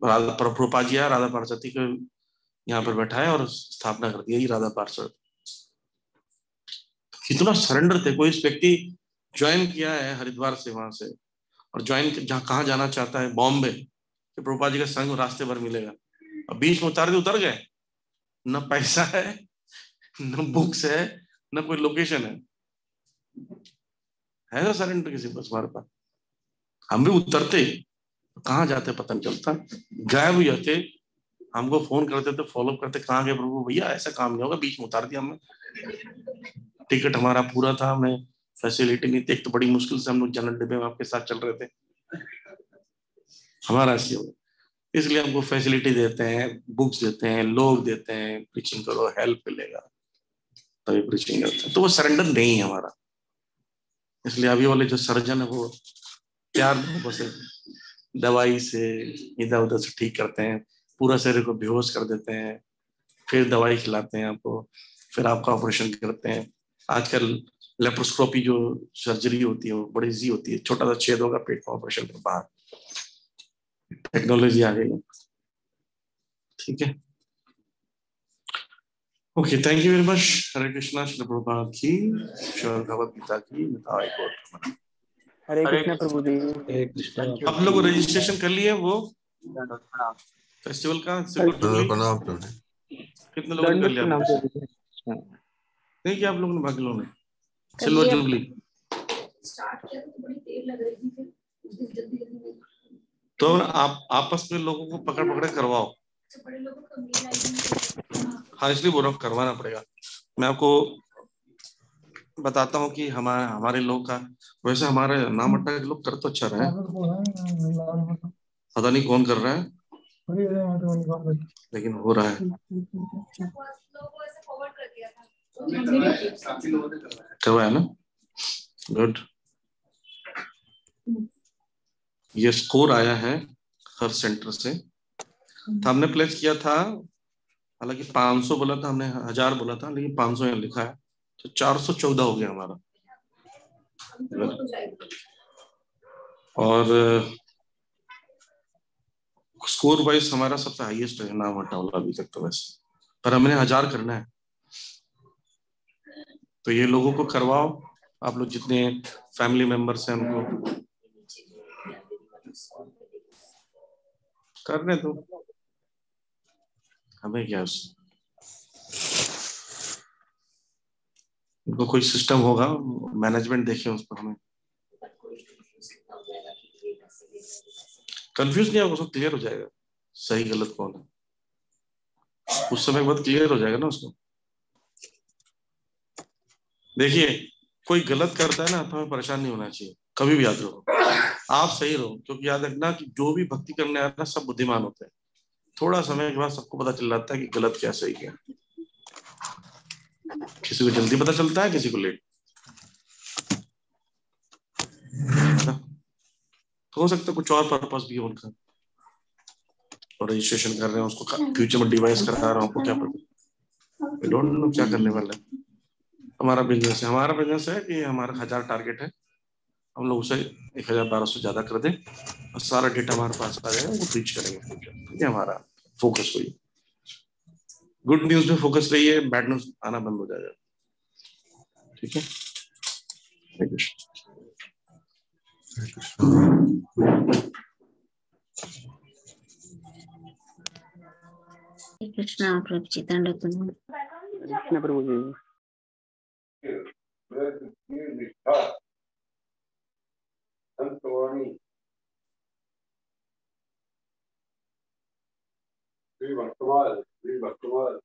प्रभुपाद जी राधा पार्षदी को यहाँ पर बैठाया और स्थापना कर दी, यही राधा पार्षद। कितना सरेंडर थे। कोई इस व्यक्ति ज्वाइन किया है हरिद्वार से वहां से, और ज्वाइन जहाँ कहाँ जाना चाहता है बॉम्बे, कि प्रभुपाद जी का संग रास्ते भर मिलेगा, अब बीच में उतर गए। न पैसा है, न बुक्स है, न कोई लोकेशन है ना सरेंडर किसी पास हमारे पास? हम भी उतरते, कहाँ जाते पता नहीं चलता, गायब हो जाते। हमको फोन करते थे, फॉलो करते, कहाँ गए प्रभु? भैया ऐसा काम नहीं होगा, बीच में उतार दिया हमने। टिकट हमारा पूरा था, हमें फैसिलिटी नहीं थी, एक तो बड़ी मुश्किल से हम लोग जनरल डिब्बे में आपके साथ चल रहे थे, हमारा ऐसी होगा। इसलिए हमको फैसिलिटी देते हैं, बुक्स देते हैं, लोग देते हैं, प्रीचिंग करो, हेल्प मिलेगा तभी प्रीचिंग करते हैं। तो वो सरेंडर नहीं है हमारा। इसलिए अभी वाले जो सर्जन है वो प्यार मोहब्बत से दवाई से इधर उधर से ठीक करते हैं, पूरा शरीर को बेहोश कर देते हैं, फिर दवाई खिलाते हैं आपको, फिर आपका ऑपरेशन करते हैं। आजकल लेप्रोस्कोपी जो सर्जरी होती है वो बड़ी इजी होती है, छोटा सा छेद होगा पेट में, ऑपरेशन के बाहर, टेक्नोलॉजी आ गई है। ठीक है, okay, thank you very much. Hare Krishna, Shri Prabhupada की, श्री भगवद गीता की, निताय गौर। हरे कृष्णा प्रभु जी। आप लोग रजिस्ट्रेशन कर लिए वो फेस्टिवल का? कितने लोगों ने कर लिया? नहीं किया आप लोगों ने? बाकी लोगों ने सिल्वर जुबली स्टार्ट किया तो बड़ी देर लग रही थी, फिर जल्दी तो आप आपस में लोगों को पकड़ करवाओ। बड़े लोगों को मेल आई। हाँ, इसलिए बोल रहा हूँ करवाना पड़ेगा। मैं आपको बताता हूँ कि हमारे लोग का, वैसे हमारे नाम अट्टा के लोग कर तो अच्छा रहे, पता नहीं कौन कर रहा है, लेकिन हो रहा है। करवाया ना, गुड। ये स्कोर आया है हर सेंटर से। तो हमने प्लेस किया था, हालांकि 500 बोला था हमने, 1000 बोला था, लेकिन 500 यहाँ लिखा है, तो 414 हो गया हमारा। और स्कोर वाइज हमारा सबसे हाईएस्ट है नाम हटा वाला अभी तक तो वैसे, पर हमने 1000 करना है। तो ये लोगों को करवाओ, आप लोग जितने फैमिली मेंबर्स हैं उनको करने दो, हमें क्या उनको कोई सिस्टम होगा, मैनेजमेंट देखे उस पर। हमें कंफ्यूज नहीं होगा, उसको क्लियर हो जाएगा सही गलत कौन है, उस समय बहुत क्लियर हो जाएगा ना उसको। देखिए कोई गलत करता है ना तो हमें परेशान नहीं होना चाहिए, कभी भी याद रखो, आप सही रहो। क्योंकि याद रखना कि जो भी भक्ति करने आता है सब बुद्धिमान होते हैं, थोड़ा समय के बाद सबको पता चल जाता है कि गलत क्या सही क्या। किसी को जल्दी पता चलता है, किसी को लेट। तो हो सकता है कुछ और पर्पस भी हो उनका, और रजिस्ट्रेशन कर रहे हैं उसको फ्यूचर में डिवाइस करा रहा हूँ, आपको क्या पता, वी डोंट नो क्या करने वाला है। हमारा बिजनेस है कि हमारा 1000 टारगेट है, हम लोग उसे 1,012 ज्यादा कर दें और सारा डेटा हमारे पास आ जाएगा, वो रीच करेंगे। ये हमारा फोकस हुई। गुड न्यूज पे फोकस रहिए, बैड न्यूज आना बंद हो जाएगा। ठीक है, हरे कृष्ण। कृष्णा प्रभु जी दंड कृष्ण प्रभु जी। संतवाणी श्री भक्तवाल